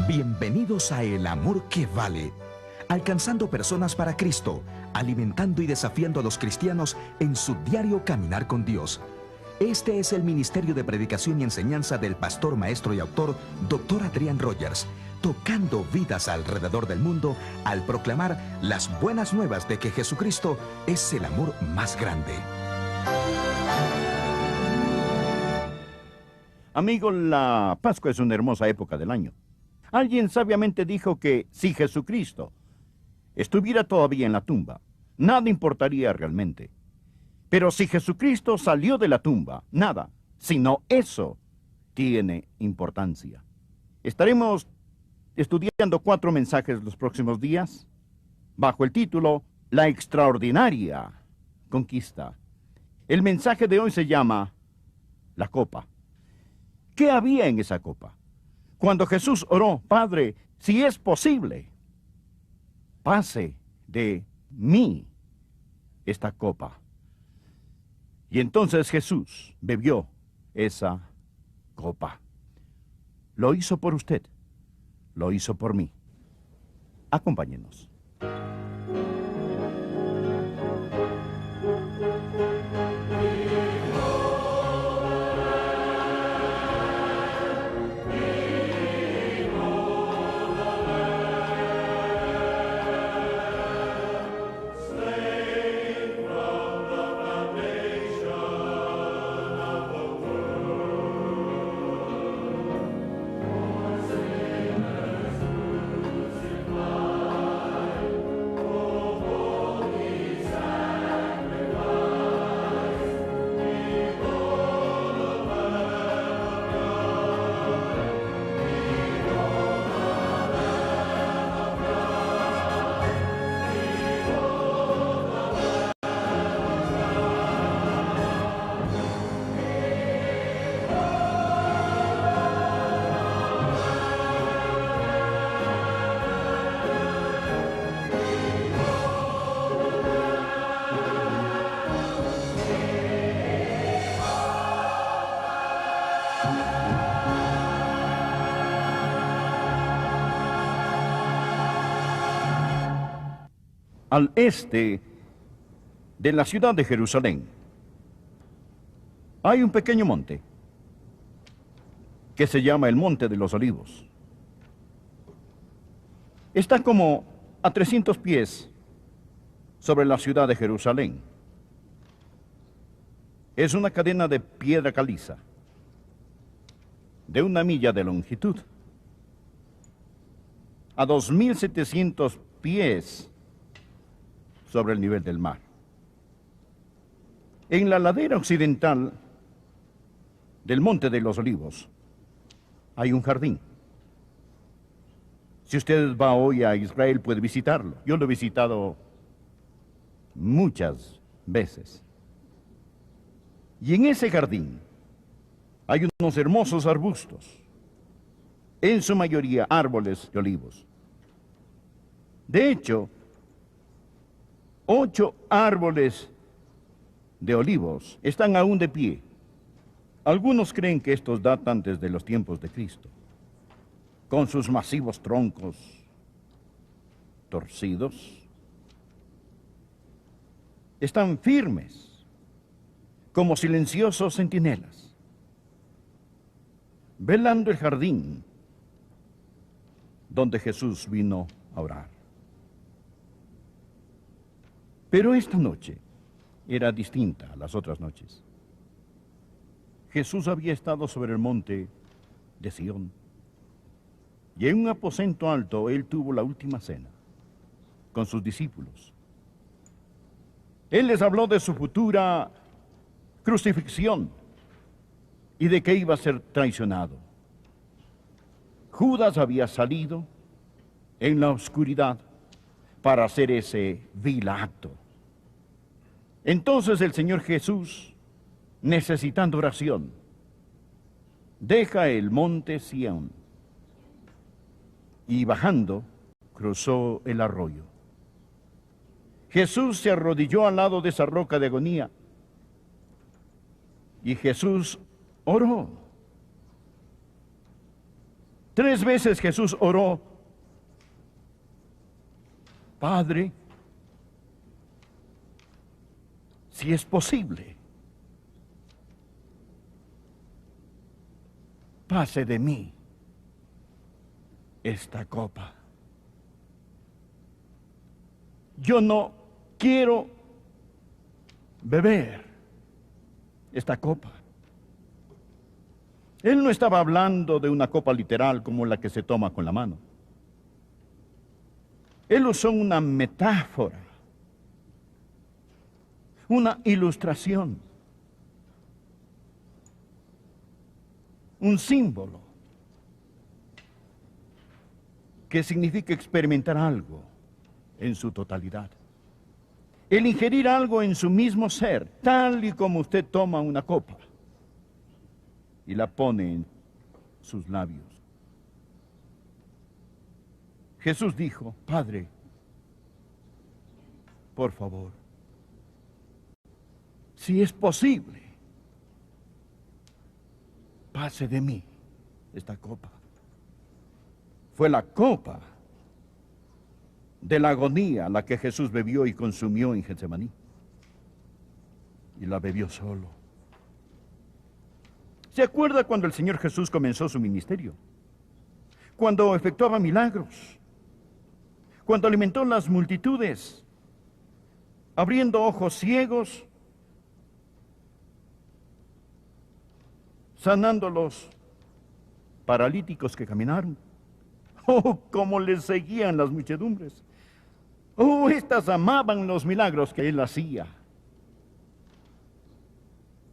Bienvenidos a El Amor que Vale, alcanzando personas para Cristo, alimentando y desafiando a los cristianos en su diario caminar con Dios. Este es el ministerio de predicación y enseñanza del pastor, maestro y autor, Dr. Adrian Rogers, tocando vidas alrededor del mundo al proclamar las buenas nuevas de que Jesucristo es el amor más grande. Amigos, la Pascua es una hermosa época del año. Alguien sabiamente dijo que si Jesucristo estuviera todavía en la tumba, nada importaría realmente. Pero si Jesucristo salió de la tumba, nada, sino eso tiene importancia. Estaremos estudiando 4 mensajes los próximos días, bajo el título La extraordinaria conquista. El mensaje de hoy se llama La copa. ¿Qué había en esa copa? Cuando Jesús oró, Padre, si es posible, pase de mí esta copa. Y entonces Jesús bebió esa copa. Lo hizo por usted, lo hizo por mí. Acompáñenos. Al este de la ciudad de Jerusalén hay un pequeño monte que se llama el Monte de los Olivos. Está como a 300 pies sobre la ciudad de Jerusalén. Es una cadena de piedra caliza de 1 milla de longitud, a 2.700 pies sobre el nivel del mar. En la ladera occidental del Monte de los Olivos hay un jardín. Si usted va hoy a Israel, puede visitarlo. Yo lo he visitado muchas veces. Y en ese jardín hay unos hermosos arbustos, en su mayoría árboles de olivos. De hecho, 8 árboles de olivos están aún de pie. Algunos creen que estos datan desde los tiempos de Cristo, con sus masivos troncos torcidos. Están firmes, como silenciosos centinelas, velando el jardín donde Jesús vino a orar. Pero esta noche era distinta a las otras noches. Jesús había estado sobre el monte de Sión, y en un aposento alto él tuvo la última cena con sus discípulos. Él les habló de su futura crucifixión y de que iba a ser traicionado. Judas había salido en la oscuridad para hacer ese vil acto. Entonces el Señor Jesús, necesitando oración, deja el monte Sión y bajando cruzó el arroyo. Jesús se arrodilló al lado de esa roca de agonía y Jesús oró. 3 veces Jesús oró: Padre, si es posible, pase de mí esta copa. Yo no quiero beber esta copa. Él no estaba hablando de una copa literal como la que se toma con la mano. Él usó una metáfora, una ilustración, un símbolo que significa experimentar algo en su totalidad. El ingerir algo en su mismo ser, tal y como usted toma una copa y la pone en sus labios. Jesús dijo: Padre, por favor, si es posible, pase de mí esta copa. Fue la copa de la agonía la que Jesús bebió y consumió en Getsemaní. Y la bebió solo. ¿Se acuerda cuando el Señor Jesús comenzó su ministerio? Cuando efectuaba milagros, cuando alimentó las multitudes, abriendo ojos ciegos, sanando los paralíticos que caminaron. Oh, cómo les seguían las muchedumbres. Oh, estas amaban los milagros que él hacía.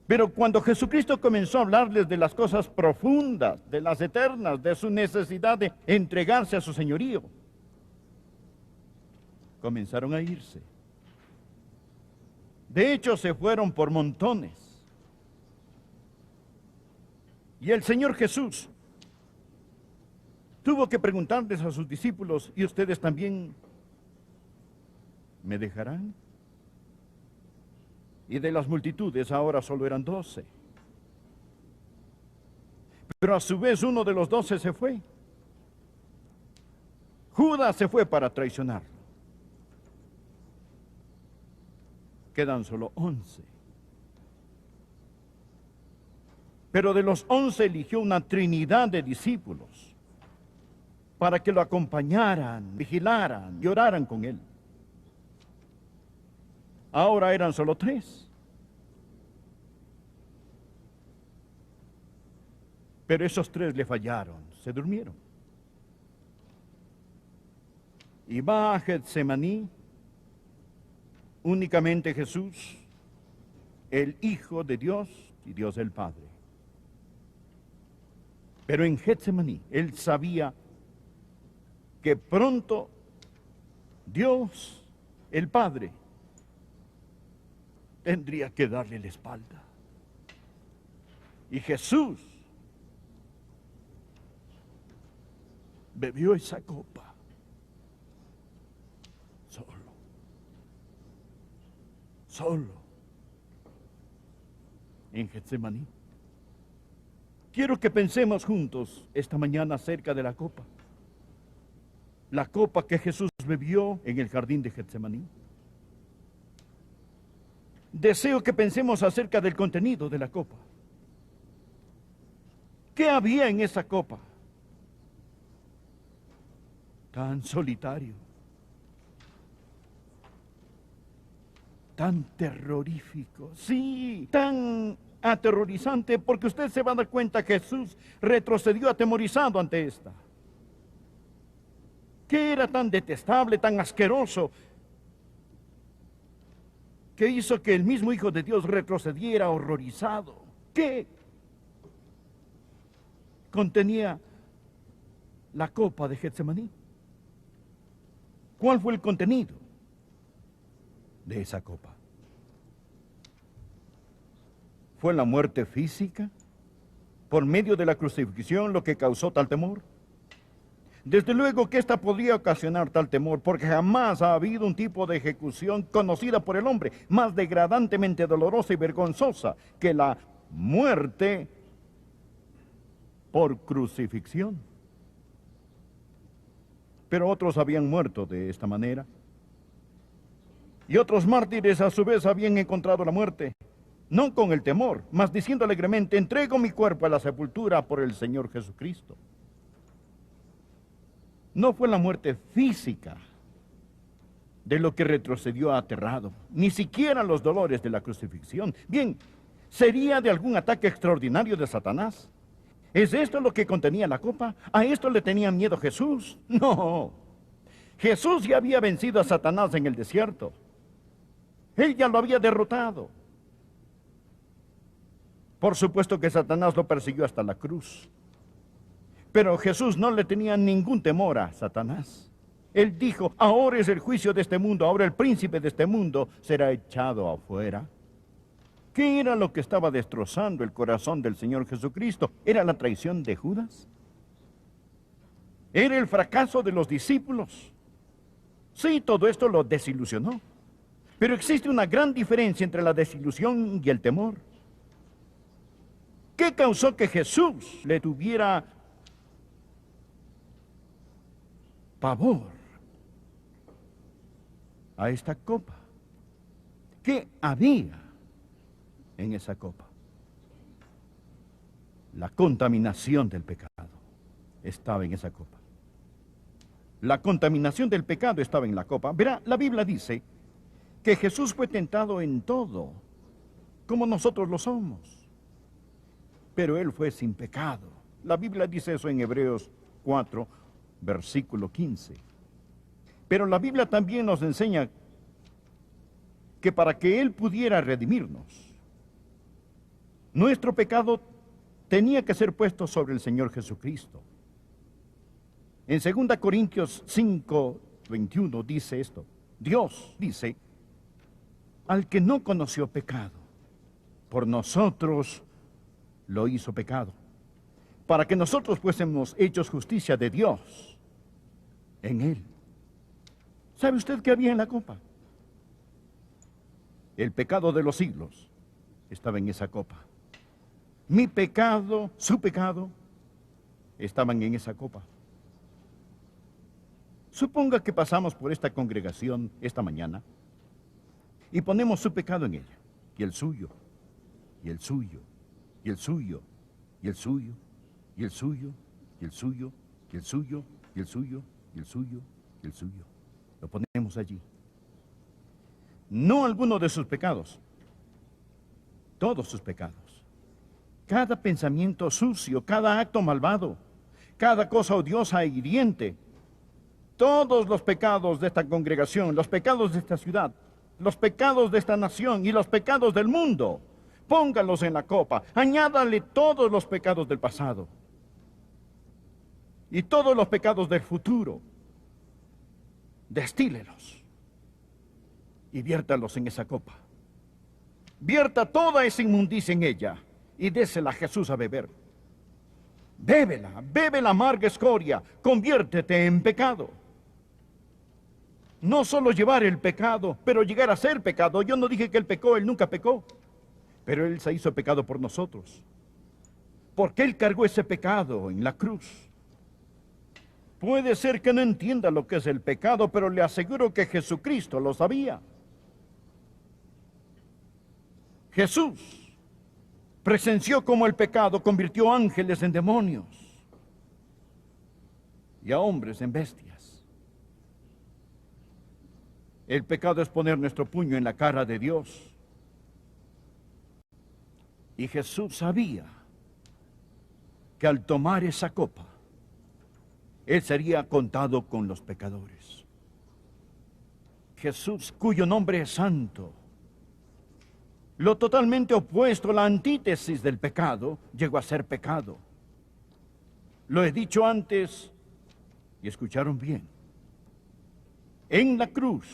Pero cuando Jesucristo comenzó a hablarles de las cosas profundas, de las eternas, de su necesidad de entregarse a su señorío, comenzaron a irse. De hecho, se fueron por montones. Y el Señor Jesús tuvo que preguntarles a sus discípulos: ¿y ustedes también me dejarán? Y de las multitudes ahora solo eran 12. Pero a su vez uno de los 12 se fue. Judas se fue para traicionarlo. Quedan solo 11. Pero de los 11 eligió una trinidad de discípulos para que lo acompañaran, vigilaran y oraran con él. Ahora eran solo 3. Pero esos 3 le fallaron, se durmieron. Y va a Getsemaní únicamente Jesús, el Hijo de Dios y Dios el Padre. Pero en Getsemaní él sabía que pronto Dios, el Padre, tendría que darle la espalda. Y Jesús bebió esa copa solo, en Getsemaní. Quiero que pensemos juntos esta mañana acerca de la copa que Jesús bebió en el jardín de Getsemaní. Deseo que pensemos acerca del contenido de la copa. ¿Qué había en esa copa? Tan solitario, tan terrorífico, sí, tan aterrorizante, porque usted se va a dar cuenta que Jesús retrocedió atemorizado ante esta. ¿Qué era tan detestable, tan asqueroso, que hizo que el mismo Hijo de Dios retrocediera horrorizado? ¿Qué contenía la copa de Getsemaní? ¿Cuál fue el contenido de esa copa? ¿Fue la muerte física por medio de la crucifixión lo que causó tal temor? Desde luego que esta podría ocasionar tal temor, porque jamás ha habido un tipo de ejecución conocida por el hombre más degradantemente dolorosa y vergonzosa que la muerte por crucifixión. Pero otros habían muerto de esta manera. Y otros mártires a su vez habían encontrado la muerte, no con el temor, mas diciendo alegremente: entrego mi cuerpo a la sepultura por el Señor Jesucristo. No fue la muerte física de lo que retrocedió aterrado, ni siquiera los dolores de la crucifixión. Bien, ¿sería de algún ataque extraordinario de Satanás? ¿Es esto lo que contenía la copa? ¿A esto le tenía miedo Jesús? No. Jesús ya había vencido a Satanás en el desierto. Él ya lo había derrotado. Por supuesto que Satanás lo persiguió hasta la cruz. Pero Jesús no le tenía ningún temor a Satanás. Él dijo: ahora es el juicio de este mundo, ahora el príncipe de este mundo será echado afuera. ¿Qué era lo que estaba destrozando el corazón del Señor Jesucristo? ¿Era la traición de Judas? ¿Era el fracaso de los discípulos? Sí, todo esto lo desilusionó. Pero existe una gran diferencia entre la desilusión y el temor. ¿Qué causó que Jesús le tuviera pavor a esta copa? ¿Qué había en esa copa? La contaminación del pecado estaba en esa copa. La contaminación del pecado estaba en la copa. Verá, la Biblia dice que Jesús fue tentado en todo, como nosotros lo somos, pero Él fue sin pecado. La Biblia dice eso en Hebreos 4, versículo 15. Pero la Biblia también nos enseña que para que Él pudiera redimirnos, nuestro pecado tenía que ser puesto sobre el Señor Jesucristo. En 2 Corintios 5, 21 dice esto: Dios dice: al que no conoció pecado, por nosotros lo hizo pecado, para que nosotros fuésemos hechos justicia de Dios en Él. ¿Sabe usted qué había en la copa? El pecado de los siglos estaba en esa copa. Mi pecado, su pecado, estaban en esa copa. Suponga que pasamos por esta congregación esta mañana y ponemos su pecado en ella, y el suyo, y el suyo, y el suyo, y el suyo, y el suyo, y el suyo, y el suyo, y el suyo, y el suyo, y el suyo. Lo ponemos allí. No alguno de sus pecados, todos sus pecados. Cada pensamiento sucio, cada acto malvado, cada cosa odiosa e hiriente, todos los pecados de esta congregación, los pecados de esta ciudad, los pecados de esta nación y los pecados del mundo, póngalos en la copa. Añádale todos los pecados del pasado y todos los pecados del futuro. Destílelos y viértalos en esa copa. Vierta toda esa inmundicia en ella y désela a Jesús a beber. Bébela, bebe la amarga escoria, conviértete en pecado. No solo llevar el pecado, pero llegar a ser pecado. Yo no dije que Él pecó, Él nunca pecó, pero Él se hizo pecado por nosotros, porque Él cargó ese pecado en la cruz. Puede ser que no entienda lo que es el pecado, pero le aseguro que Jesucristo lo sabía. Jesús presenció cómo el pecado convirtió ángeles en demonios y a hombres en bestias. El pecado es poner nuestro puño en la cara de Dios. Y Jesús sabía que al tomar esa copa, Él sería contado con los pecadores. Jesús, cuyo nombre es santo, lo totalmente opuesto, la antítesis del pecado, llegó a ser pecado. Lo he dicho antes y escucharon bien. En la cruz,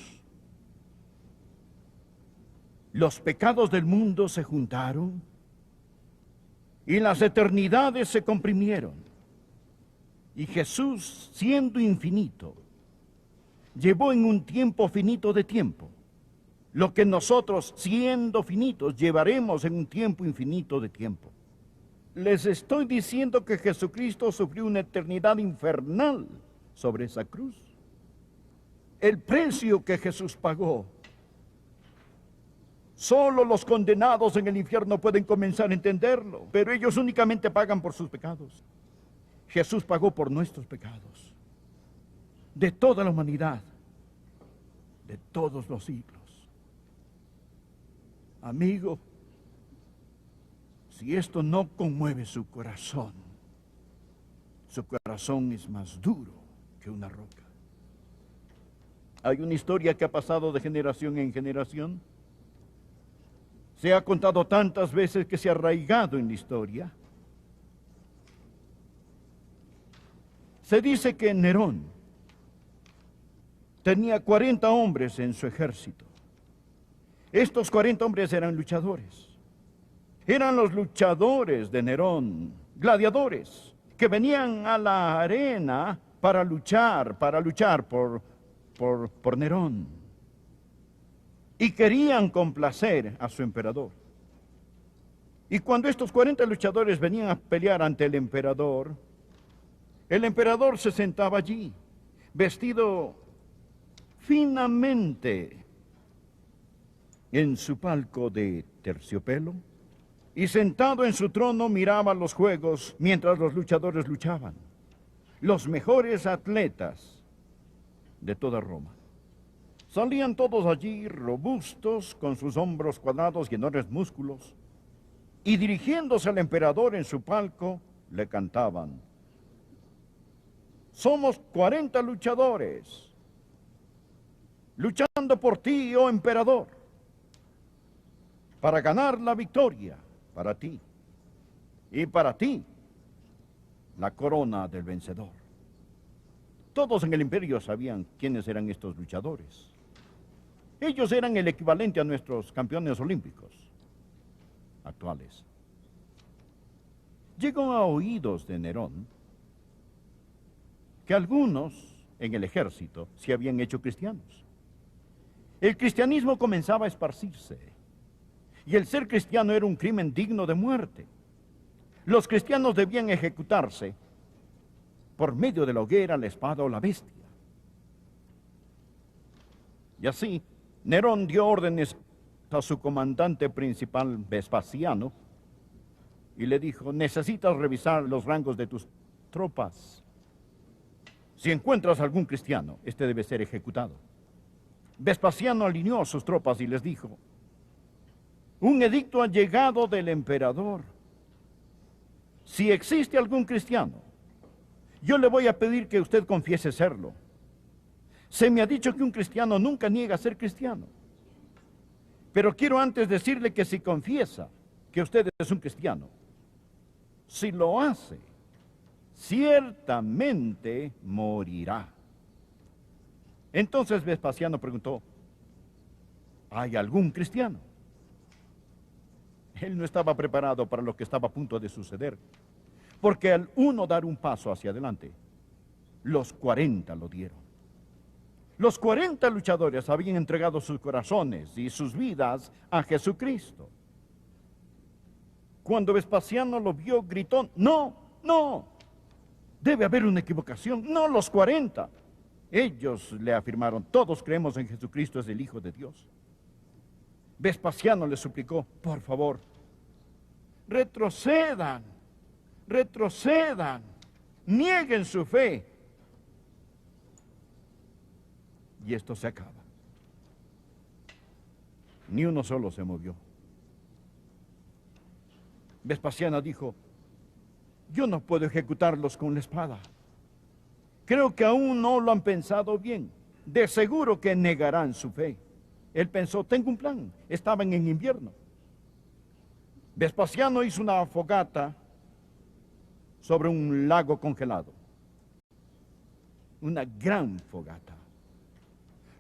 los pecados del mundo se juntaron y las eternidades se comprimieron. Y Jesús, siendo infinito, llevó en un tiempo finito de tiempo lo que nosotros, siendo finitos, llevaremos en un tiempo infinito de tiempo. Les estoy diciendo que Jesucristo sufrió una eternidad infernal sobre esa cruz. el precio que Jesús pagó. Solo los condenados en el infierno pueden comenzar a entenderlo, pero ellos únicamente pagan por sus pecados. Jesús pagó por nuestros pecados, de toda la humanidad, de todos los siglos. Amigo, si esto no conmueve su corazón es más duro que una roca. Hay una historia que ha pasado de generación en generación. Se ha contado tantas veces que se ha arraigado en la historia. Se dice que Nerón tenía 40 hombres en su ejército. Estos 40 hombres eran luchadores. Eran los luchadores de Nerón, gladiadores, que venían a la arena para luchar por Nerón. Y querían complacer a su emperador. Y cuando estos 40 luchadores venían a pelear ante el emperador se sentaba allí, vestido finamente en su palco de terciopelo, y sentado en su trono miraba los juegos mientras los luchadores luchaban. Los mejores atletas de toda Roma. Salían todos allí robustos, con sus hombros cuadrados y enormes músculos, y dirigiéndose al emperador en su palco, le cantaban: somos 40 luchadores, luchando por ti, oh emperador, para ganar la victoria para ti, y para ti la corona del vencedor. Todos en el imperio sabían quiénes eran estos luchadores. Ellos eran el equivalente a nuestros campeones olímpicos actuales. Llegó a oídos de Nerón que algunos en el ejército se habían hecho cristianos. El cristianismo comenzaba a esparcirse, y el ser cristiano era un crimen digno de muerte. Los cristianos debían ejecutarse por medio de la hoguera, la espada o la bestia. Y así, Nerón dio órdenes a su comandante principal, Vespasiano, y le dijo: necesitas revisar los rangos de tus tropas. Si encuentras algún cristiano, este debe ser ejecutado. Vespasiano alineó a sus tropas y les dijo: un edicto ha llegado del emperador. Si existe algún cristiano, yo le voy a pedir que usted confiese serlo. Se me ha dicho que un cristiano nunca niega ser cristiano. Pero quiero antes decirle que si confiesa que usted es un cristiano, si lo hace, ciertamente morirá. Entonces Vespasiano preguntó: ¿hay algún cristiano? Él no estaba preparado para lo que estaba a punto de suceder, porque al uno dar un paso hacia adelante, los 40 lo dieron. Los 40 luchadores habían entregado sus corazones y sus vidas a Jesucristo. Cuando Vespasiano lo vio, gritó: no, no, debe haber una equivocación, no los 40. Ellos le afirmaron: todos creemos en Jesucristo, es el Hijo de Dios. Vespasiano le suplicó: por favor, retrocedan, nieguen su fe. Y esto se acaba. Ni uno solo se movió. Vespasiano dijo: yo no puedo ejecutarlos con la espada. Creo que aún no lo han pensado bien. De seguro que negarán su fe. Él pensó: tengo un plan. Estaban en invierno. Vespasiano hizo una fogata sobre un lago congelado. Una gran fogata.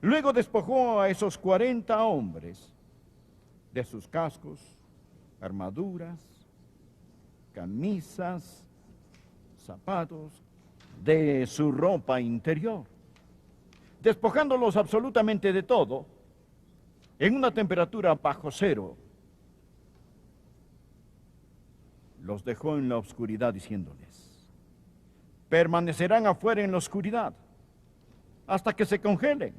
Luego despojó a esos 40 hombres de sus cascos, armaduras, camisas, zapatos, de su ropa interior, despojándolos absolutamente de todo, en una temperatura bajo cero. Los dejó en la oscuridad diciéndoles: permanecerán afuera en la oscuridad hasta que se congelen.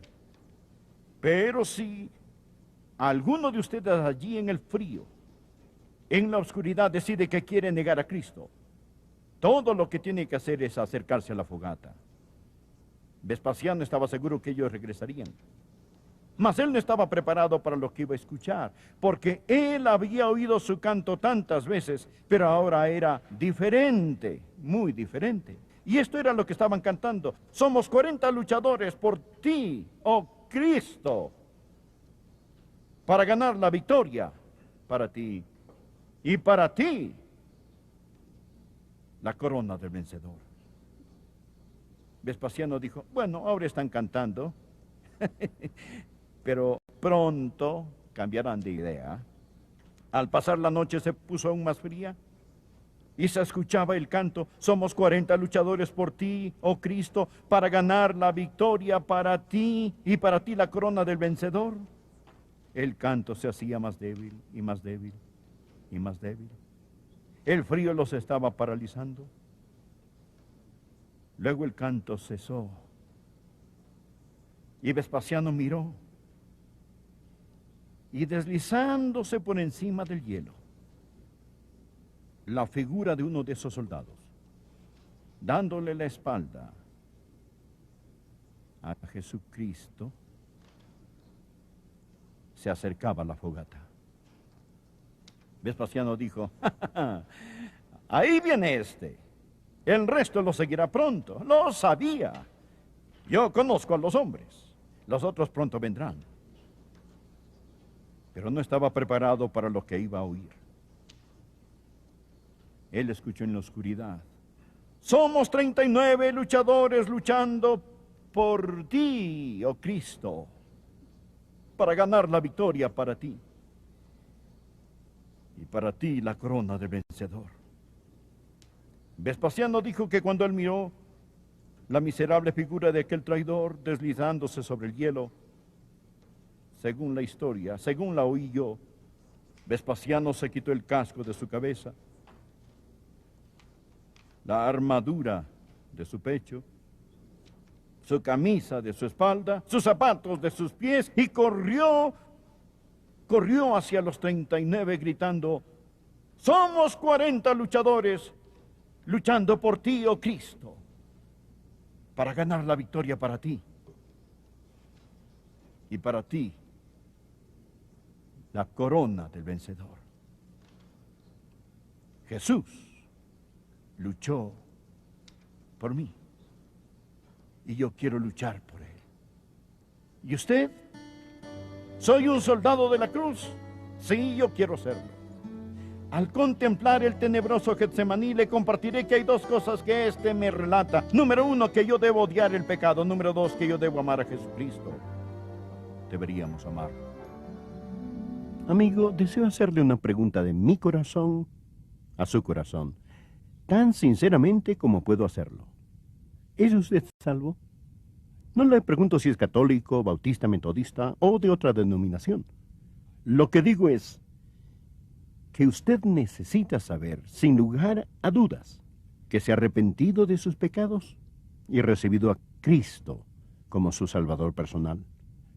Pero si alguno de ustedes allí en el frío, en la oscuridad, decide que quiere negar a Cristo, todo lo que tiene que hacer es acercarse a la fogata. Vespasiano estaba seguro que ellos regresarían. Mas él no estaba preparado para lo que iba a escuchar, porque él había oído su canto tantas veces, pero ahora era diferente, muy diferente. Y esto era lo que estaban cantando. Somos 40 luchadores por ti, oh Cristo, para ganar la victoria para ti. Y para ti, la corona del vencedor. Vespasiano dijo, bueno, ahora están cantando, pero pronto cambiarán de idea. Al pasar la noche se puso aún más fría y se escuchaba el canto, somos 40 luchadores por ti, oh Cristo, para ganar la victoria para ti y para ti la corona del vencedor. El canto se hacía más débil y más débil y más débil. El frío los estaba paralizando. Luego el canto cesó y Vespasiano miró y deslizándose por encima del hielo, la figura de uno de esos soldados, dándole la espalda a Jesucristo, se acercaba a la fogata. Vespasiano dijo, ¡ja, ja, ja! Ahí viene este. El resto lo seguirá pronto. Lo sabía. Yo conozco a los hombres. Los otros pronto vendrán. Pero no estaba preparado para lo que iba a oír. Él escuchó en la oscuridad. Somos 39 luchadores luchando por ti, oh Cristo, para ganar la victoria para ti. Y para ti la corona de vencedor. Vespasiano dijo que cuando él miró la miserable figura de aquel traidor deslizándose sobre el hielo, según la historia, según la oí yo, Vespasiano se quitó el casco de su cabeza, la armadura de su pecho, su camisa de su espalda, sus zapatos de sus pies, y corrió hacia los 39 gritando, somos 40 luchadores luchando por ti, oh Cristo, para ganar la victoria para ti. Y para ti, la corona del vencedor. Jesús luchó por mí. Y yo quiero luchar por él. ¿Y usted? ¿Soy un soldado de la cruz? Sí, yo quiero serlo. Al contemplar el tenebroso Getsemaní, le compartiré que hay dos cosas que este me relata. Número 1, que yo debo odiar el pecado. Número 2, que yo debo amar a Jesucristo. Deberíamos amarlo. Amigo, deseo hacerle una pregunta de mi corazón a su corazón, tan sinceramente como puedo hacerlo. ¿Es usted salvo? No le pregunto si es católico, bautista, metodista o de otra denominación. Lo que digo es que usted necesita saber, sin lugar a dudas, que se ha arrepentido de sus pecados y recibido a Cristo como su Salvador personal.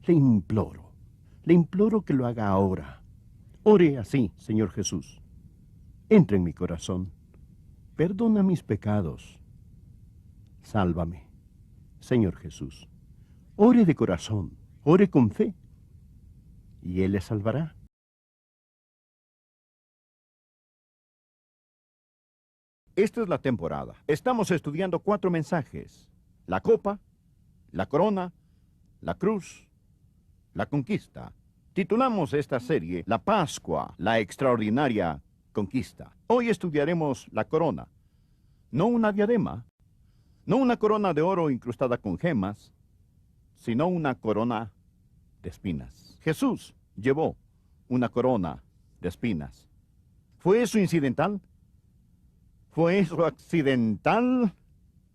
Le imploro que lo haga ahora. Ore así, Señor Jesús. Entra en mi corazón. Perdona mis pecados. Sálvame, Señor Jesús. Ore de corazón, ore con fe, y Él le salvará. Esta es la temporada. Estamos estudiando 4 mensajes. La copa, la corona, la cruz, la conquista. Titulamos esta serie La Pascua, la extraordinaria conquista. Hoy estudiaremos la corona. No una diadema, no una corona de oro incrustada con gemas, sino una corona de espinas. Jesús llevó una corona de espinas. ¿Fue eso incidental? ¿Fue eso accidental?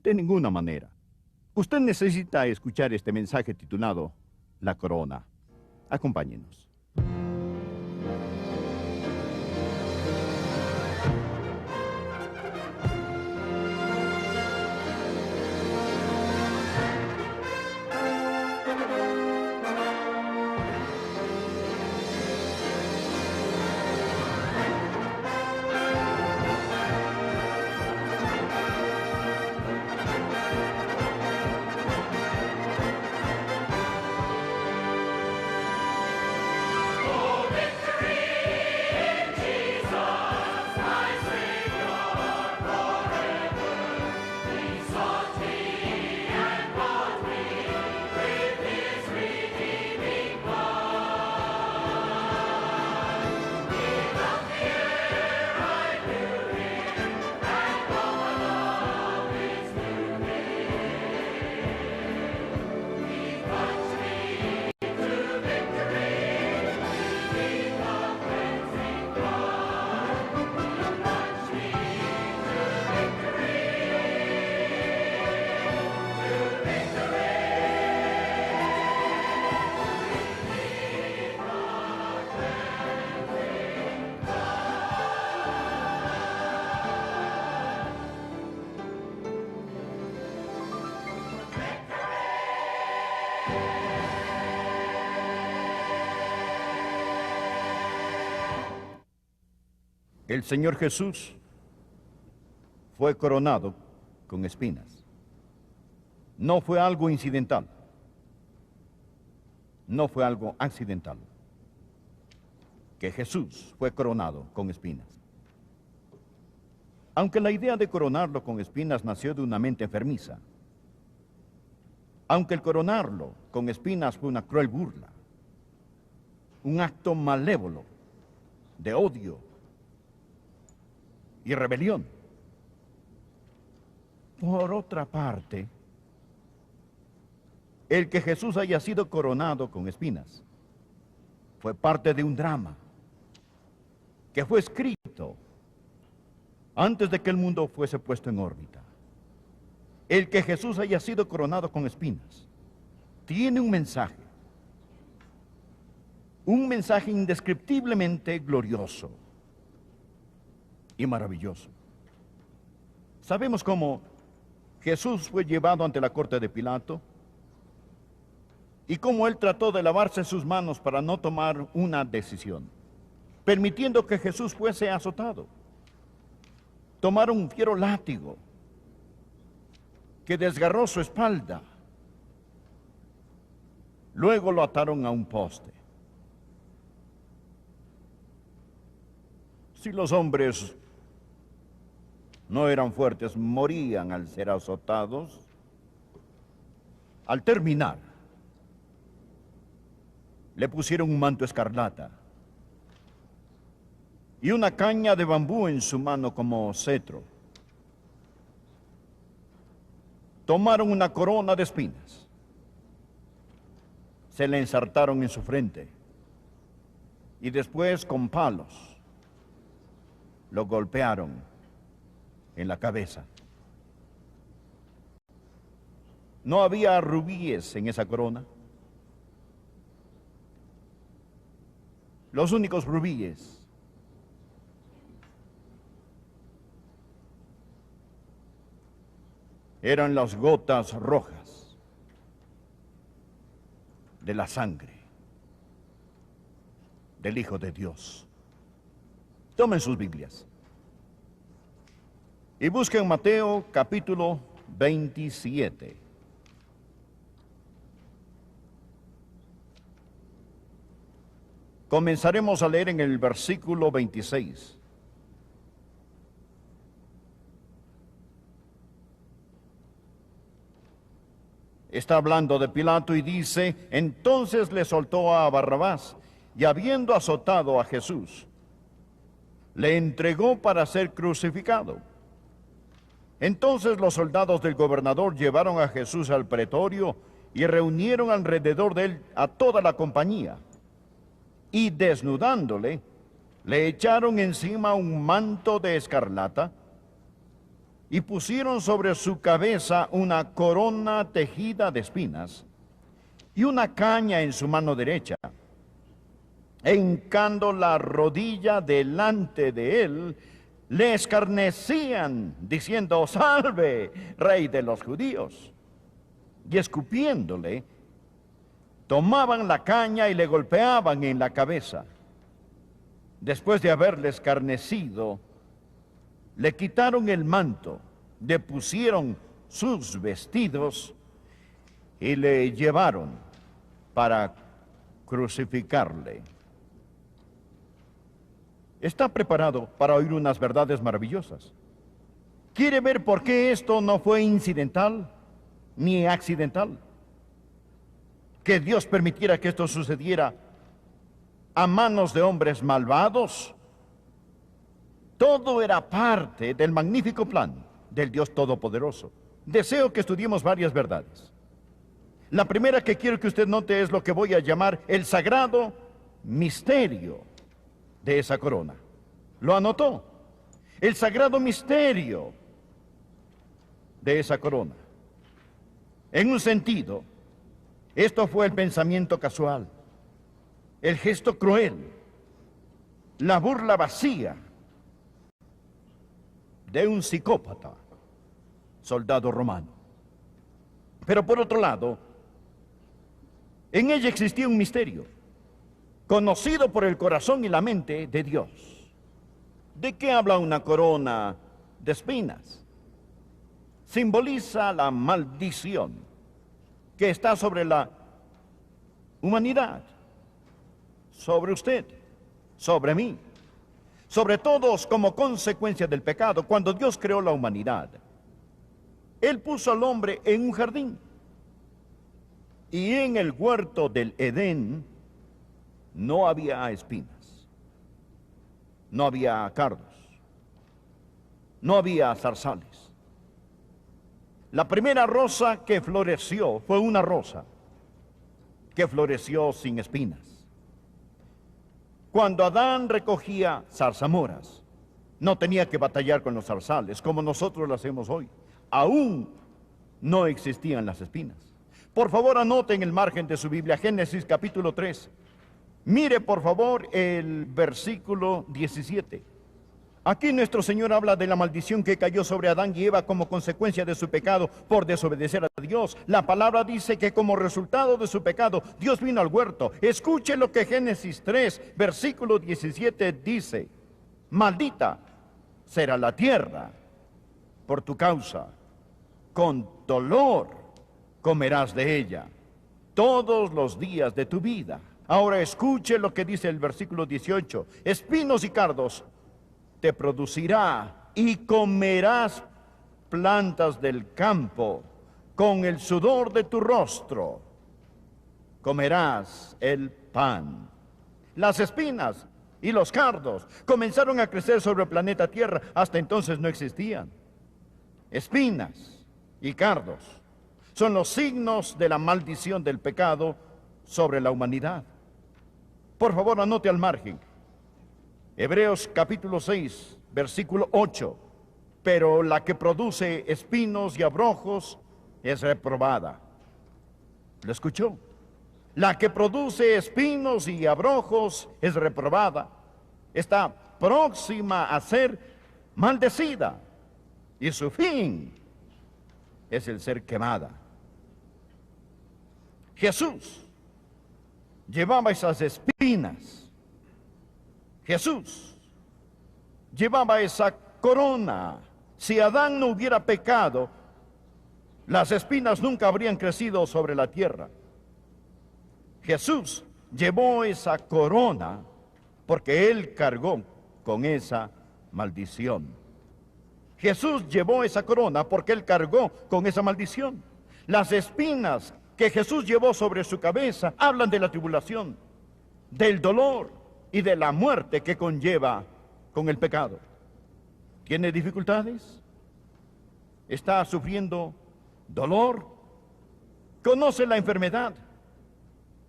De ninguna manera. Usted necesita escuchar este mensaje titulado La Corona. Acompáñenos. El Señor Jesús fue coronado con espinas. No fue algo incidental. No fue algo accidental. Que Jesús fue coronado con espinas. Aunque la idea de coronarlo con espinas nació de una mente enfermiza, aunque el coronarlo con espinas fue una cruel burla, un acto malévolo de odio y rebelión. Por otra parte, el que Jesús haya sido coronado con espinas fue parte de un drama que fue escrito antes de que el mundo fuese puesto en órbita. El que Jesús haya sido coronado con espinas tiene un mensaje indescriptiblemente glorioso y maravilloso. Sabemos cómo Jesús fue llevado ante la corte de Pilato y cómo él trató de lavarse sus manos para no tomar una decisión, permitiendo que Jesús fuese azotado. Tomaron un fiero látigo que desgarró su espalda. Luego lo ataron a un poste. Si los hombres no eran fuertes, morían al ser azotados. Al terminar, le pusieron un manto escarlata y una caña de bambú en su mano como cetro. Tomaron una corona de espinas, se la ensartaron en su frente y después con palos lo golpearon en la cabeza. No había rubíes en esa corona. Los únicos rubíes eran las gotas rojas de la sangre del Hijo de Dios. Tomen sus Biblias y busquen Mateo capítulo 27. Comenzaremos a leer en el versículo 26. Está hablando de Pilato y dice: entonces le soltó a Barrabás, y habiendo azotado a Jesús, le entregó para ser crucificado. Entonces los soldados del gobernador llevaron a Jesús al pretorio y reunieron alrededor de él a toda la compañía. Y desnudándole, le echaron encima un manto de escarlata y pusieron sobre su cabeza una corona tejida de espinas y una caña en su mano derecha. E hincando la rodilla delante de él, le escarnecían, diciendo: salve, rey de los judíos. Y escupiéndole, tomaban la caña y le golpeaban en la cabeza. Después de haberle escarnecido, le quitaron el manto, le pusieron sus vestidos y le llevaron para crucificarle. Está preparado para oír unas verdades maravillosas. ¿Quiere ver por qué esto no fue incidental ni accidental? Que Dios permitiera que esto sucediera a manos de hombres malvados. Todo era parte del magnífico plan del Dios Todopoderoso. Deseo que estudiemos varias verdades. La primera que quiero que usted note es lo que voy a llamar el sagrado misterio de esa corona. ¿Lo anotó? El sagrado misterio de esa corona. En un sentido, esto fue el pensamiento casual, el gesto cruel, la burla vacía de un psicópata soldado romano. Pero por otro lado, en ella existía un misterio conocido por el corazón y la mente de Dios. ¿De qué habla una corona de espinas? Simboliza la maldición que está sobre la humanidad, sobre usted, sobre mí, sobre todos como consecuencia del pecado. Cuando Dios creó la humanidad, Él puso al hombre en un jardín. Y en el huerto del Edén no había espinas, no había cardos, no había zarzales. La primera rosa que floreció fue una rosa que floreció sin espinas. Cuando Adán recogía zarzamoras, no tenía que batallar con los zarzales como nosotros lo hacemos hoy. Aún no existían las espinas. Por favor, anote en el margen de su Biblia Génesis capítulo 3. Mire por favor el versículo 17. Aquí nuestro Señor habla de la maldición que cayó sobre Adán y Eva como consecuencia de su pecado por desobedecer a Dios. La palabra dice que como resultado de su pecado, Dios vino al huerto. Escuche lo que Génesis 3, versículo 17 dice. Maldita será la tierra por tu causa. Con dolor comerás de ella todos los días de tu vida. Ahora escuche lo que dice el versículo 18. Espinos y cardos te producirá y comerás plantas del campo con el sudor de tu rostro. Comerás el pan. Las espinas y los cardos comenzaron a crecer sobre el planeta Tierra. Hasta entonces no existían. Espinas y cardos son los signos de la maldición del pecado sobre la humanidad. Por favor, anote al margen. Hebreos capítulo 6, versículo 8. Pero la que produce espinos y abrojos es reprobada. ¿Lo escuchó? La que produce espinos y abrojos es reprobada. Está próxima a ser maldecida. Y su fin es el ser quemada. Jesús llevaba esas espinas. Jesús llevaba esa corona. Si Adán no hubiera pecado, las espinas nunca habrían crecido sobre la tierra. Jesús llevó esa corona porque Él cargó con esa maldición. Jesús llevó esa corona porque Él cargó con esa maldición. Las espinas que Jesús llevó sobre su cabeza hablan de la tribulación, del dolor y de la muerte que conlleva con el pecado. ¿Tiene dificultades? ¿Está sufriendo dolor? ¿Conoce la enfermedad?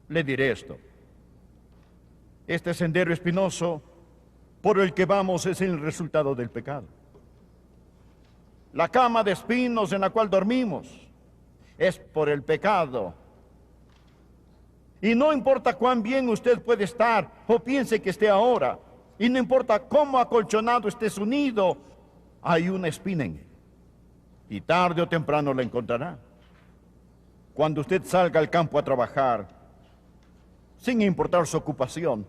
Le diré esto. Este sendero espinoso por el que vamos es el resultado del pecado. La cama de espinos en la cual dormimos es por el pecado. Y no importa cuán bien usted puede estar o piense que esté ahora, y no importa cómo acolchonado esté su nido, hay una espina en él. Y tarde o temprano la encontrará. Cuando usted salga al campo a trabajar, sin importar su ocupación,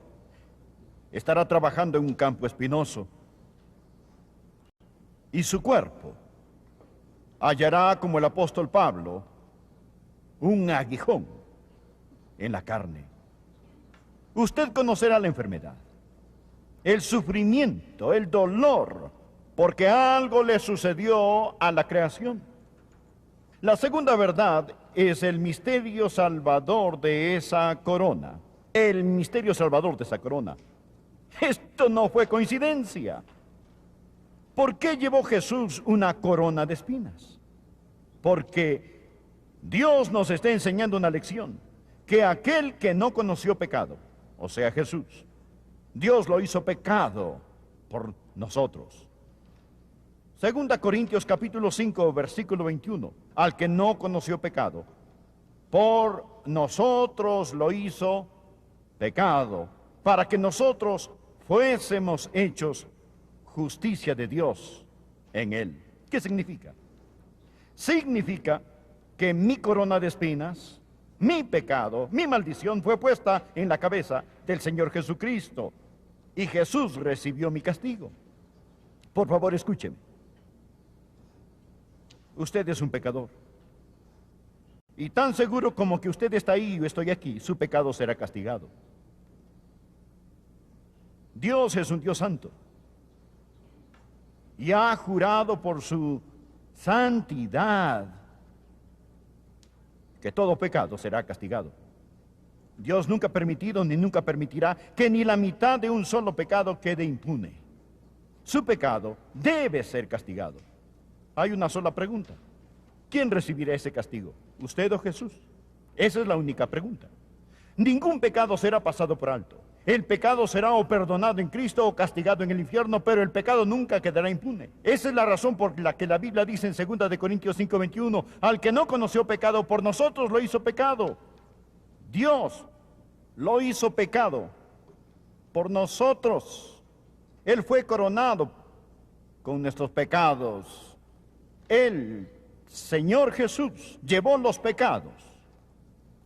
estará trabajando en un campo espinoso. Y su cuerpo hallará, como el apóstol Pablo, un aguijón en la carne. Usted conocerá la enfermedad, el sufrimiento, el dolor, porque algo le sucedió a la creación. La segunda verdad es el misterio salvador de esa corona. El misterio salvador de esa corona. Esto no fue coincidencia. ¿Por qué llevó Jesús una corona de espinas? Porque Dios nos está enseñando una lección, que aquel que no conoció pecado, o sea Jesús, Dios lo hizo pecado por nosotros. Segunda Corintios capítulo 5, versículo 21, al que no conoció pecado, por nosotros lo hizo pecado, para que nosotros fuésemos hechos justicia de Dios en él. ¿Qué significa? Significa que mi corona de espinas, mi pecado, mi maldición fue puesta en la cabeza del Señor Jesucristo, y Jesús recibió mi castigo. Por favor, escúcheme. Usted es un pecador. Y tan seguro como que usted está ahí y yo estoy aquí, su pecado será castigado. Dios es un Dios santo. Y ha jurado por su santidad que todo pecado será castigado. Dios nunca ha permitido ni nunca permitirá que ni la mitad de un solo pecado quede impune. Su pecado debe ser castigado. Hay una sola pregunta. ¿Quién recibirá ese castigo? ¿Usted o Jesús? Esa es la única pregunta. Ningún pecado será pasado por alto. El pecado será o perdonado en Cristo o castigado en el infierno, pero el pecado nunca quedará impune. Esa es la razón por la que la Biblia dice en 2 de Corintios 5:21, al que no conoció pecado, por nosotros lo hizo pecado. Dios lo hizo pecado por nosotros. Él fue coronado con nuestros pecados. El Señor Jesús llevó los pecados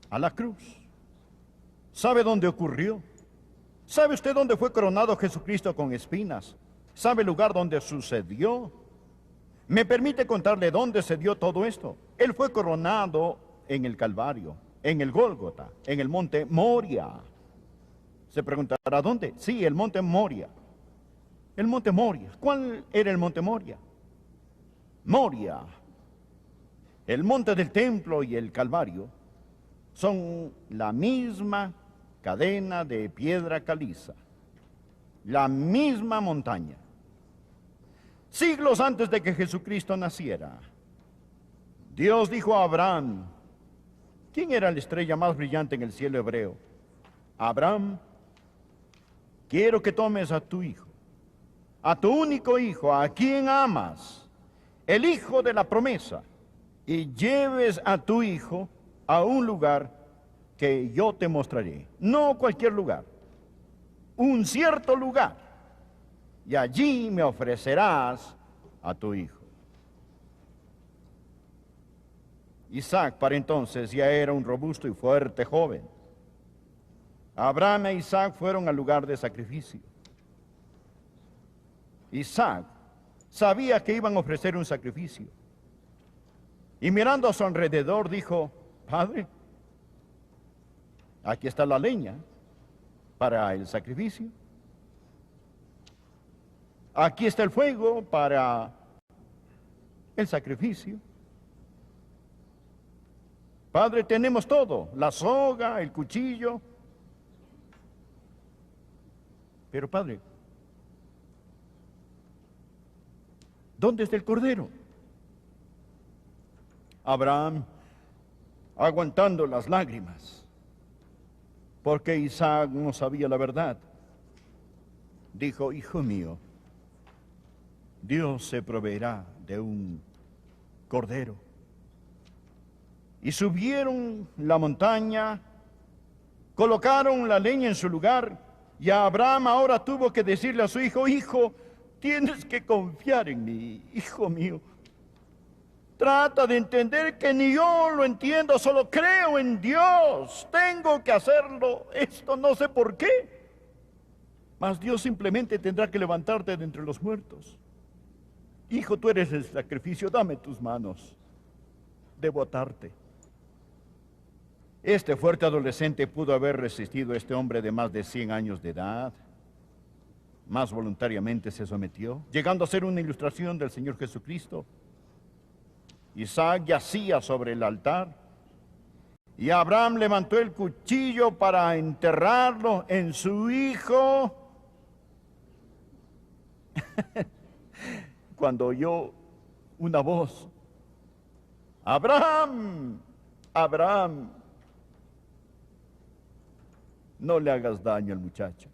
a la cruz. ¿Sabe dónde ocurrió? ¿Sabe usted dónde fue coronado Jesucristo con espinas? ¿Sabe el lugar donde sucedió? ¿Me permite contarle dónde se dio todo esto? Él fue coronado en el Calvario, en el Gólgota, en el monte Moria. Se preguntará, ¿dónde? Sí, el monte Moria. El monte Moria. ¿Cuál era el monte Moria? Moria. El monte del templo y el Calvario son la misma cadena de piedra caliza, la misma montaña. Siglos antes de que Jesucristo naciera, Dios dijo a Abraham, ¿quién era la estrella más brillante en el cielo hebreo? Abraham, quiero que tomes a tu hijo, a tu único hijo, a quien amas, el hijo de la promesa, y lleves a tu hijo a un lugar que yo te mostraré. No cualquier lugar, un cierto lugar. Y allí me ofrecerás a tu hijo. Isaac para entonces ya era un robusto y fuerte joven. Abraham e Isaac fueron al lugar de sacrificio. Isaac sabía que iban a ofrecer un sacrificio. Y mirando a su alrededor dijo, Padre, aquí está la leña para el sacrificio. Aquí está el fuego para el sacrificio. Padre, tenemos todo, la soga, el cuchillo. Pero Padre, ¿dónde está el cordero? Abraham, aguantando las lágrimas, porque Isaac no sabía la verdad, dijo, hijo mío, Dios se proveerá de un cordero. Y subieron la montaña, colocaron la leña en su lugar, y Abraham ahora tuvo que decirle a su hijo, hijo, tienes que confiar en mí, hijo mío. Trata de entender que ni yo lo entiendo, solo creo en Dios. Tengo que hacerlo, esto no sé por qué. Mas Dios simplemente tendrá que levantarte de entre los muertos. Hijo, tú eres el sacrificio, dame tus manos. Debo atarte. Este fuerte adolescente pudo haber resistido a este hombre de más de 100 años de edad. Más voluntariamente se sometió, llegando a ser una ilustración del Señor Jesucristo. Isaac yacía sobre el altar y Abraham levantó el cuchillo para enterrarlo en su hijo. Cuando oyó una voz, Abraham, Abraham, no le hagas daño al muchacho.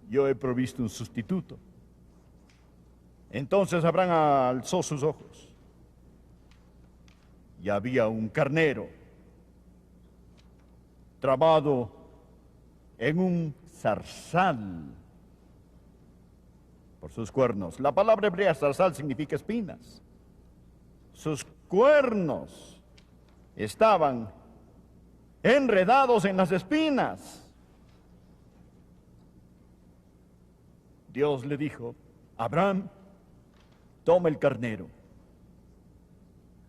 Yo he provisto un sustituto. Entonces Abraham alzó sus ojos y había un carnero trabado en un zarzal por sus cuernos. La palabra hebrea zarzal significa espinas. Sus cuernos estaban enredados en las espinas. Dios le dijo: Abraham, toma el carnero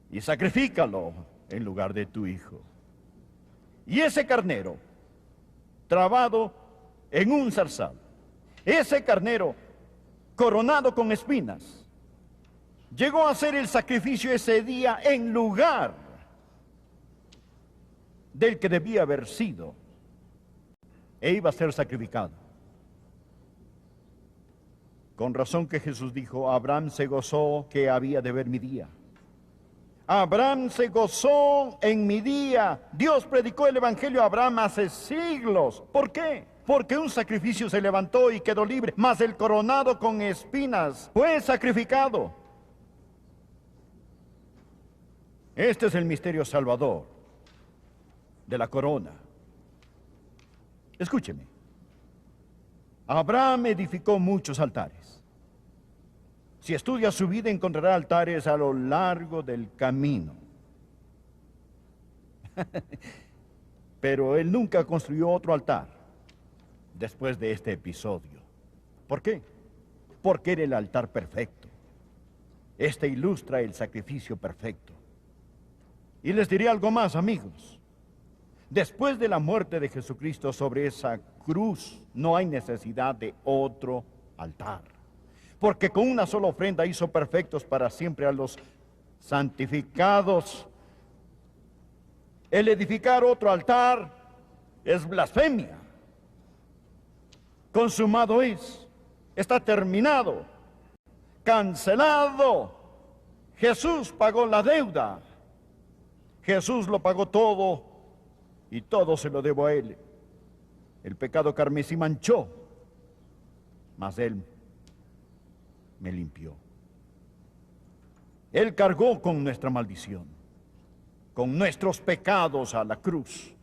y sacrifícalo en lugar de tu hijo. Y ese carnero, trabado en un zarzal, ese carnero coronado con espinas, llegó a hacer el sacrificio ese día en lugar del que debía haber sido e iba a ser sacrificado. Con razón que Jesús dijo: Abraham se gozó que había de ver mi día. Abraham se gozó en mi día. Dios predicó el Evangelio a Abraham hace siglos. ¿Por qué? Porque un sacrificio se levantó y quedó libre, mas el coronado con espinas fue sacrificado. Este es el misterio salvador de la corona. Escúcheme. Abraham edificó muchos altares. Si estudia su vida, encontrará altares a lo largo del camino. Pero él nunca construyó otro altar después de este episodio. ¿Por qué? Porque era el altar perfecto. Este ilustra el sacrificio perfecto. Y les diré algo más, amigos. Después de la muerte de Jesucristo sobre esa cruz, no hay necesidad de otro altar. Porque con una sola ofrenda hizo perfectos para siempre a los santificados. El edificar otro altar es blasfemia. Consumado es, está terminado, cancelado. Jesús pagó la deuda. Jesús lo pagó todo y todo se lo debo a Él. El pecado carmesí manchó, mas Él me limpió. Él cargó con nuestra maldición, con nuestros pecados a la cruz.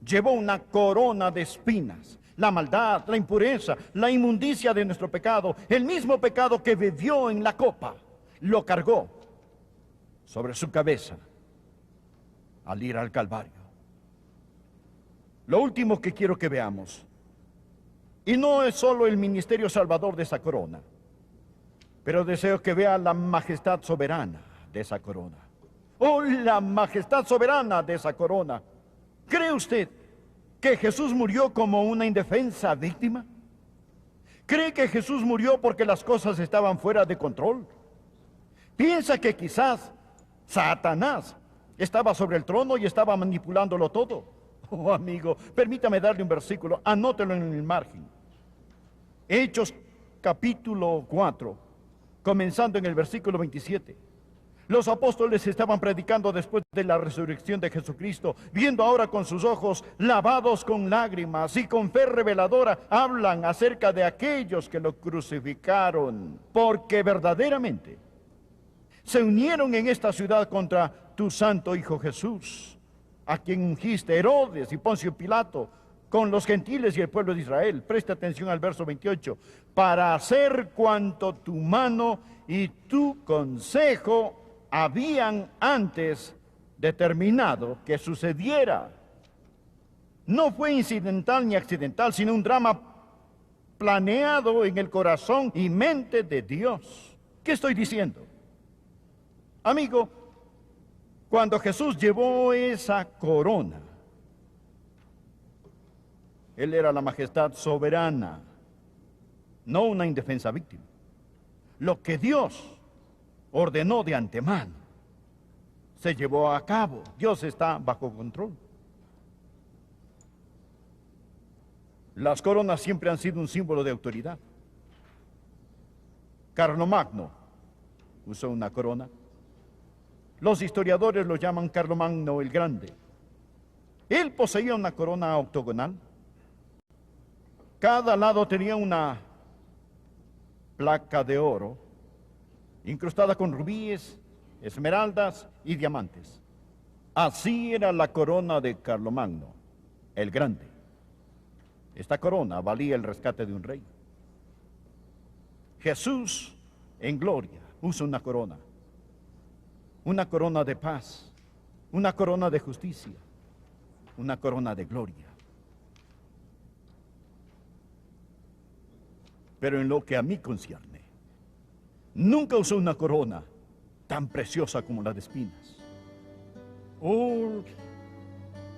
Llevó una corona de espinas, la maldad, la impureza, la inmundicia de nuestro pecado, el mismo pecado que bebió en la copa, lo cargó sobre su cabeza al ir al Calvario. Lo último que quiero que veamos, y no es solo el ministerio salvador de esa corona, pero deseo que vea la majestad soberana de esa corona. ¡Oh, la majestad soberana de esa corona! ¿Cree usted que Jesús murió como una indefensa víctima? ¿Cree que Jesús murió porque las cosas estaban fuera de control? ¿Piensa que quizás Satanás estaba sobre el trono y estaba manipulándolo todo? Oh, amigo, permítame darle un versículo, anótelo en el margen. Hechos capítulo 4. Comenzando en el versículo 27. Los apóstoles estaban predicando después de la resurrección de Jesucristo, viendo ahora con sus ojos lavados con lágrimas y con fe reveladora, hablan acerca de aquellos que lo crucificaron, porque verdaderamente se unieron en esta ciudad contra tu santo Hijo Jesús, a quien ungiste Herodes y Poncio Pilato, con los gentiles y el pueblo de Israel. Presta atención al verso 28. Para hacer cuanto tu mano y tu consejo habían antes determinado que sucediera. No fue incidental ni accidental, sino un drama planeado en el corazón y mente de Dios. ¿Qué estoy diciendo? Amigo, cuando Jesús llevó esa corona, Él era la majestad soberana, no una indefensa víctima. Lo que Dios ordenó de antemano se llevó a cabo. Dios está bajo control. Las coronas siempre han sido un símbolo de autoridad. Carlomagno usó una corona. Los historiadores lo llaman Carlomagno el Grande. Él poseía una corona octogonal. Cada lado tenía una placa de oro incrustada con rubíes, esmeraldas y diamantes. Así era la corona de Carlomagno, el Grande. Esta corona valía el rescate de un rey. Jesús, en gloria, usa una corona de paz, una corona de justicia, una corona de gloria. Pero en lo que a mí concierne, nunca usó una corona tan preciosa como la de espinas. Oh,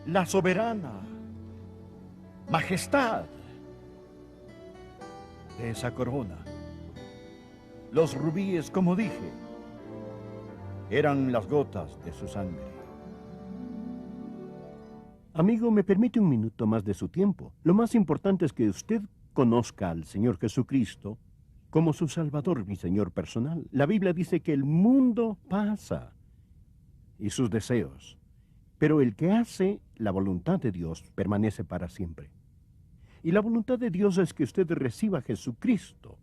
la soberana majestad de esa corona. Los rubíes, como dije, eran las gotas de su sangre. Amigo, ¿me permite un minuto más de su tiempo? Lo más importante es que usted conozca al Señor Jesucristo como su Salvador, mi Señor personal. La Biblia dice que el mundo pasa y sus deseos, pero el que hace la voluntad de Dios permanece para siempre. Y la voluntad de Dios es que usted reciba a Jesucristo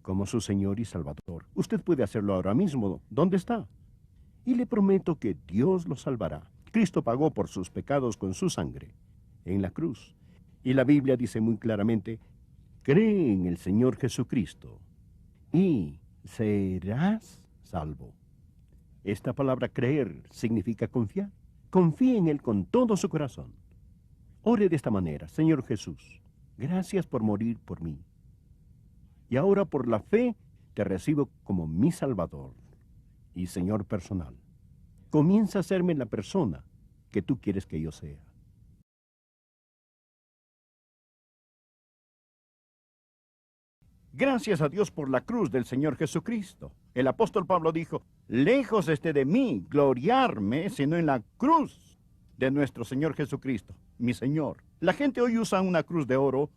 como su Señor y Salvador. Usted puede hacerlo ahora mismo. ¿Dónde está? Y le prometo que Dios lo salvará. Cristo pagó por sus pecados con su sangre en la cruz. Y la Biblia dice muy claramente, cree en el Señor Jesucristo y serás salvo. Esta palabra creer significa confiar. Confíe en Él con todo su corazón. Ore de esta manera: Señor Jesús, gracias por morir por mí. Y ahora por la fe te recibo como mi Salvador y Señor personal. Comienza a hacerme la persona que tú quieres que yo sea. Gracias a Dios por la cruz del Señor Jesucristo. El apóstol Pablo dijo, lejos esté de mí gloriarme, sino en la cruz de nuestro Señor Jesucristo, mi Señor. La gente hoy usa una cruz de oro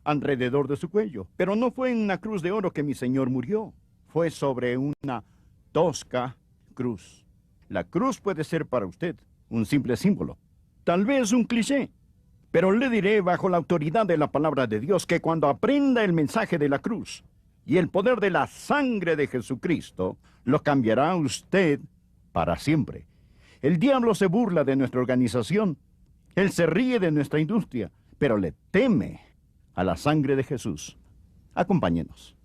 alrededor de su cuello, pero no fue en una cruz de oro que mi Señor murió. Fue sobre una tosca cruz. La cruz puede ser para usted un simple símbolo, tal vez un cliché, pero le diré bajo la autoridad de la palabra de Dios que cuando aprenda el mensaje de la cruz y el poder de la sangre de Jesucristo, lo cambiará a usted para siempre. El diablo se burla de nuestra organización, él se ríe de nuestra industria, pero le teme a la sangre de Jesús. Acompáñenos.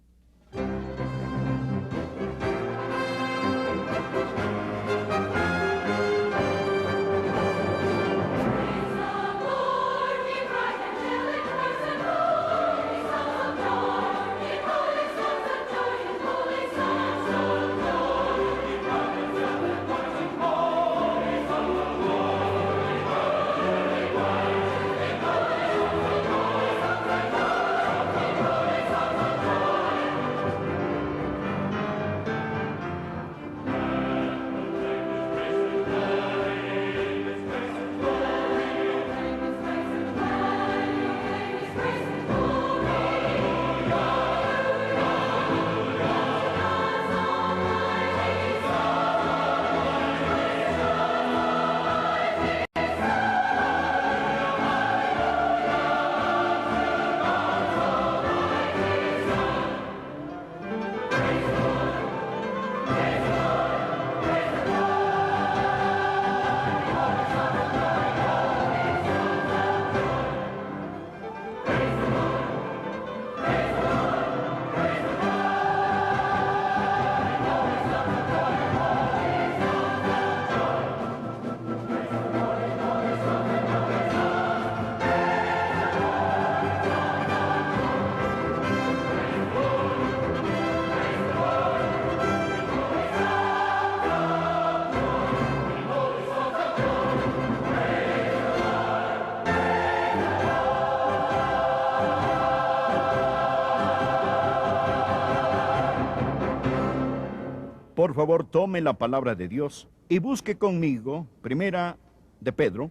Por favor, tome la palabra de Dios y busque conmigo, primera de Pedro,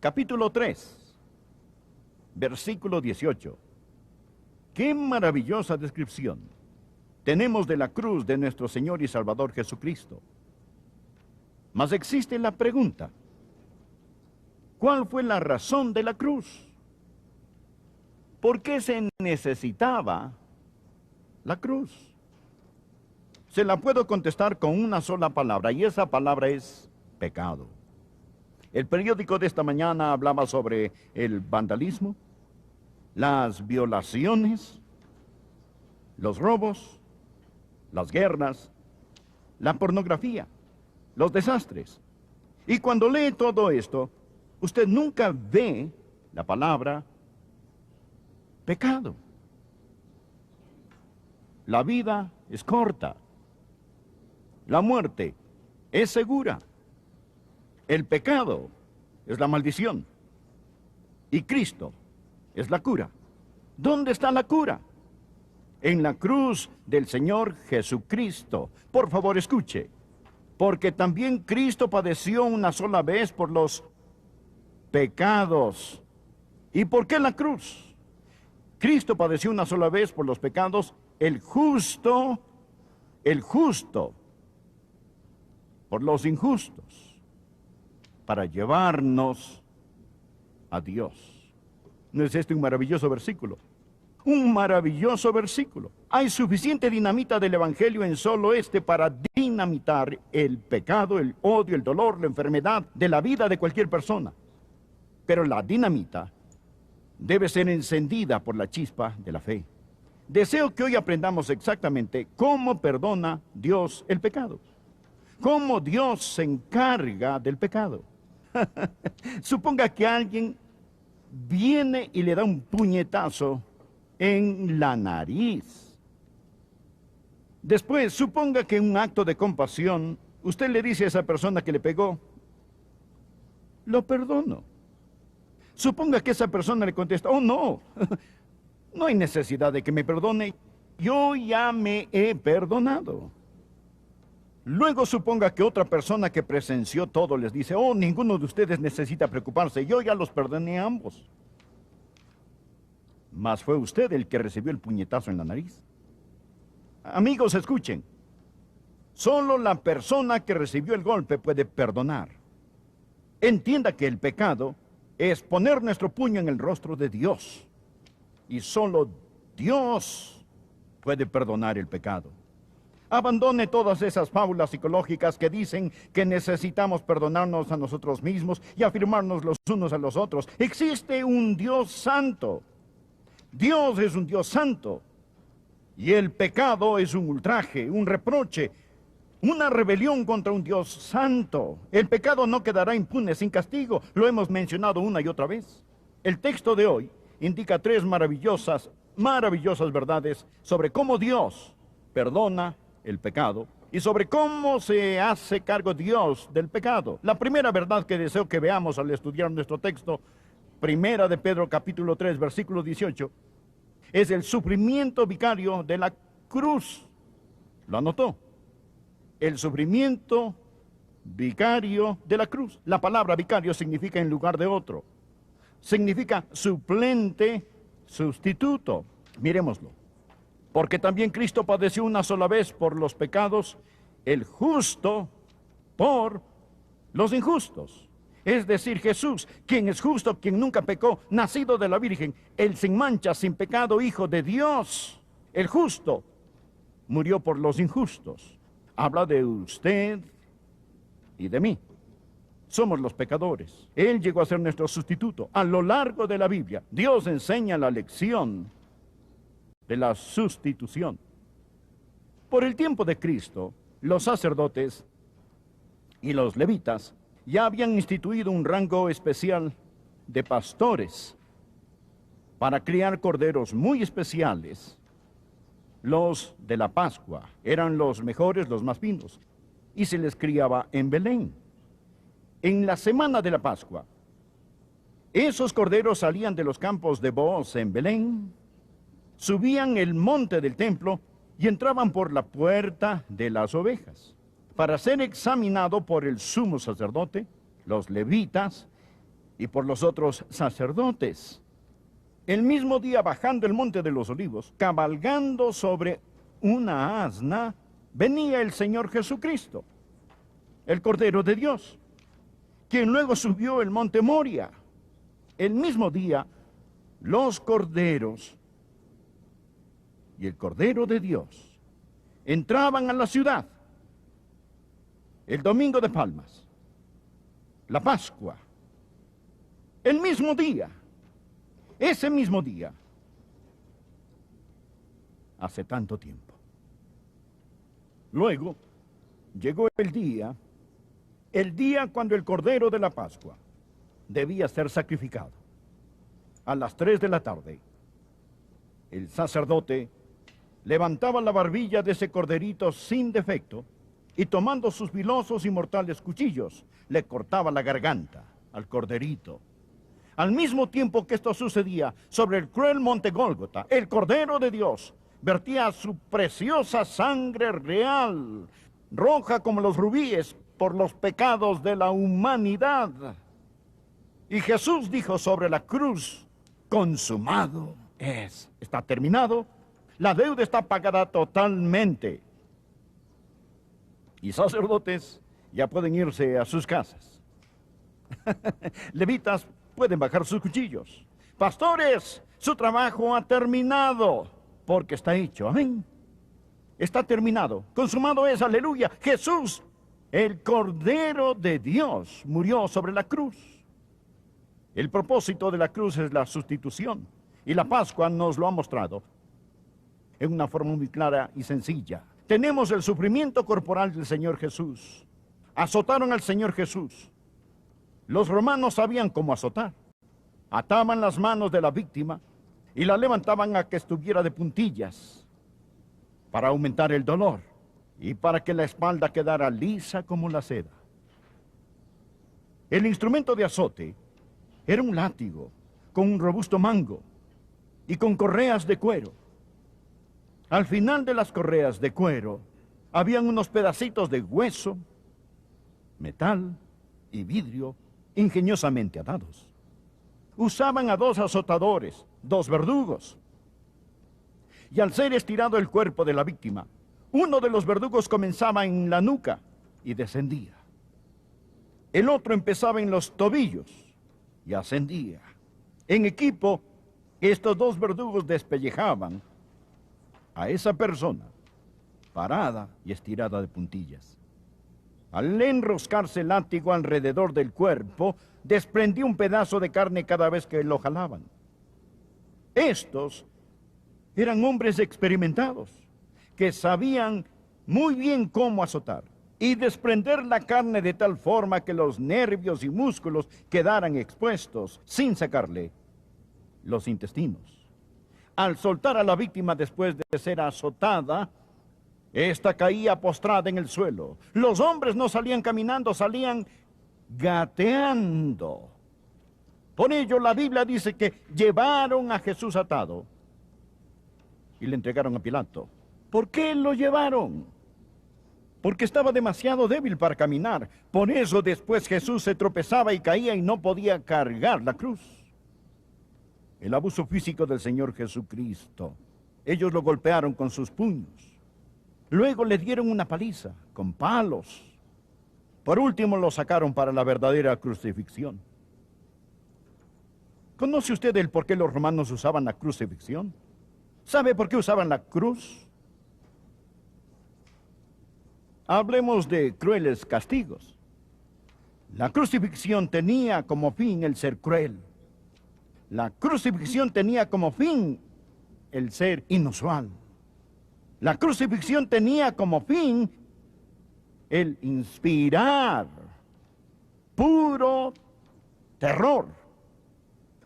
capítulo 3, versículo 18. ¡Qué maravillosa descripción tenemos de la cruz de nuestro Señor y Salvador Jesucristo! Mas existe la pregunta, ¿cuál fue la razón de la cruz? ¿Por qué se necesitaba la cruz? Se la puedo contestar con una sola palabra, y esa palabra es pecado. El periódico de esta mañana hablaba sobre el vandalismo, las violaciones, los robos, las guerras, la pornografía, los desastres. Y cuando lee todo esto, usted nunca ve la palabra pecado. la vida es corta. La muerte es segura. El pecado es la maldición. Y Cristo es la cura. ¿Dónde está la cura? En la cruz del Señor Jesucristo. Por favor, escuche. Porque también Cristo padeció una sola vez por los pecados. ¿Y por qué la cruz? Cristo padeció una sola vez por los pecados, el justo, por los injustos, para llevarnos a Dios. ¿No es este un maravilloso versículo? Un maravilloso versículo. Hay suficiente dinamita del Evangelio en solo este para dinamitar el pecado, el odio, el dolor, la enfermedad de la vida de cualquier persona. Pero la dinamita debe ser encendida por la chispa de la fe. Deseo que hoy aprendamos exactamente cómo perdona Dios el pecado. Cómo Dios se encarga del pecado. Suponga que alguien viene y le da un puñetazo en la nariz. Después, suponga que en un acto de compasión, usted le dice a esa persona que le pegó, lo perdono. Suponga que esa persona le contesta, oh no, no hay necesidad de que me perdone, yo ya me he perdonado. Luego suponga que otra persona que presenció todo les dice, oh, ninguno de ustedes necesita preocuparse, yo ya los perdoné a ambos. Mas fue usted el que recibió el puñetazo en la nariz. Amigos, escuchen. Solo la persona que recibió el golpe puede perdonar. Entienda que el pecado es poner nuestro puño en el rostro de Dios. Y solo Dios puede perdonar el pecado. Abandone todas esas fábulas psicológicas que dicen que necesitamos perdonarnos a nosotros mismos y afirmarnos los unos a los otros. Existe un Dios santo. Dios es un Dios santo. Y el pecado es un ultraje, un reproche, una rebelión contra un Dios santo. El pecado no quedará impune sin castigo. Lo hemos mencionado una y otra vez. El texto de hoy indica tres maravillosas verdades sobre cómo Dios perdona el pecado y sobre cómo se hace cargo Dios del pecado. La primera verdad que deseo que veamos al estudiar nuestro texto, Primera de Pedro capítulo 3, versículo 18, es el sufrimiento vicario de la cruz. ¿Lo anotó? El sufrimiento vicario de la cruz. La palabra vicario significa en lugar de otro. Significa suplente, sustituto. Miremoslo. Porque también Cristo padeció una sola vez por los pecados, el justo por los injustos. Es decir, Jesús, quien es justo, quien nunca pecó, nacido de la Virgen, el sin mancha, sin pecado, Hijo de Dios, el justo, murió por los injustos. Habla de usted y de mí. Somos los pecadores. Él llegó a ser nuestro sustituto. A lo largo de la Biblia, Dios enseña la lección de la sustitución. Por el tiempo de Cristo, los sacerdotes y los levitas ya habían instituido un rango especial de pastores para criar corderos muy especiales. Los de la Pascua eran los mejores, los más finos, y se les criaba en Belén. En la semana de la Pascua, esos corderos salían de los campos de Booz en Belén, subían el monte del templo y entraban por la puerta de las ovejas para ser examinado por el sumo sacerdote, los levitas y por los otros sacerdotes. El mismo día, bajando el monte de los olivos, cabalgando sobre una asna, venía el Señor Jesucristo, el Cordero de Dios, quien luego subió el monte Moria. El mismo día, los corderos y el Cordero de Dios entraban a la ciudad. El domingo de Palmas, la Pascua, el mismo día, ese mismo día, hace tanto tiempo. Luego llegó el día cuando el Cordero de la Pascua debía ser sacrificado. A las 3 de la tarde, el sacerdote levantaba la barbilla de ese corderito sin defecto y tomando sus filosos y mortales cuchillos, le cortaba la garganta al corderito. Al mismo tiempo que esto sucedía, sobre el cruel monte Gólgota, el Cordero de Dios vertía su preciosa sangre real, roja como los rubíes, por los pecados de la humanidad. Y Jesús dijo sobre la cruz: consumado es. Está terminado. La deuda está pagada totalmente. Y sacerdotes ya pueden irse a sus casas. Levitas pueden bajar sus cuchillos. Pastores, su trabajo ha terminado, porque está hecho. Amén. Está terminado. Consumado es. Aleluya. Jesús, el Cordero de Dios, murió sobre la cruz. El propósito de la cruz es la sustitución. Y la Pascua nos lo ha mostrado en una forma muy clara y sencilla. Tenemos el sufrimiento corporal del Señor Jesús. Azotaron al Señor Jesús. Los romanos sabían cómo azotar. Ataban las manos de la víctima y la levantaban a que estuviera de puntillas para aumentar el dolor y para que la espalda quedara lisa como la seda. El instrumento de azote era un látigo con un robusto mango y con correas de cuero. Al final de las correas de cuero habían unos pedacitos de hueso, metal y vidrio ingeniosamente atados. Usaban a 2 azotadores, 2 verdugos. Y al ser estirado el cuerpo de la víctima, uno de los verdugos comenzaba en la nuca y descendía. El otro empezaba en los tobillos y ascendía. En equipo, estos 2 verdugos despellejaban a esa persona, parada y estirada de puntillas. Al enroscarse el látigo alrededor del cuerpo, desprendía un pedazo de carne cada vez que lo jalaban. Estos eran hombres experimentados, que sabían muy bien cómo azotar y desprender la carne de tal forma que los nervios y músculos quedaran expuestos, sin sacarle los intestinos. Al soltar a la víctima después de ser azotada, esta caía postrada en el suelo. Los hombres no salían caminando, salían gateando. Por ello la Biblia dice que llevaron a Jesús atado y le entregaron a Pilato. ¿Por qué lo llevaron? Porque estaba demasiado débil para caminar. Por eso después Jesús se tropezaba y caía y no podía cargar la cruz. El abuso físico del Señor Jesucristo. Ellos lo golpearon con sus puños. Luego le dieron una paliza con palos. Por último lo sacaron para la verdadera crucifixión. ¿Conoce usted el por qué los romanos usaban la crucifixión? ¿Sabe por qué usaban la cruz? Hablemos de crueles castigos. La crucifixión tenía como fin el ser cruel. La crucifixión tenía como fin el ser inusual. La crucifixión tenía como fin el inspirar puro terror.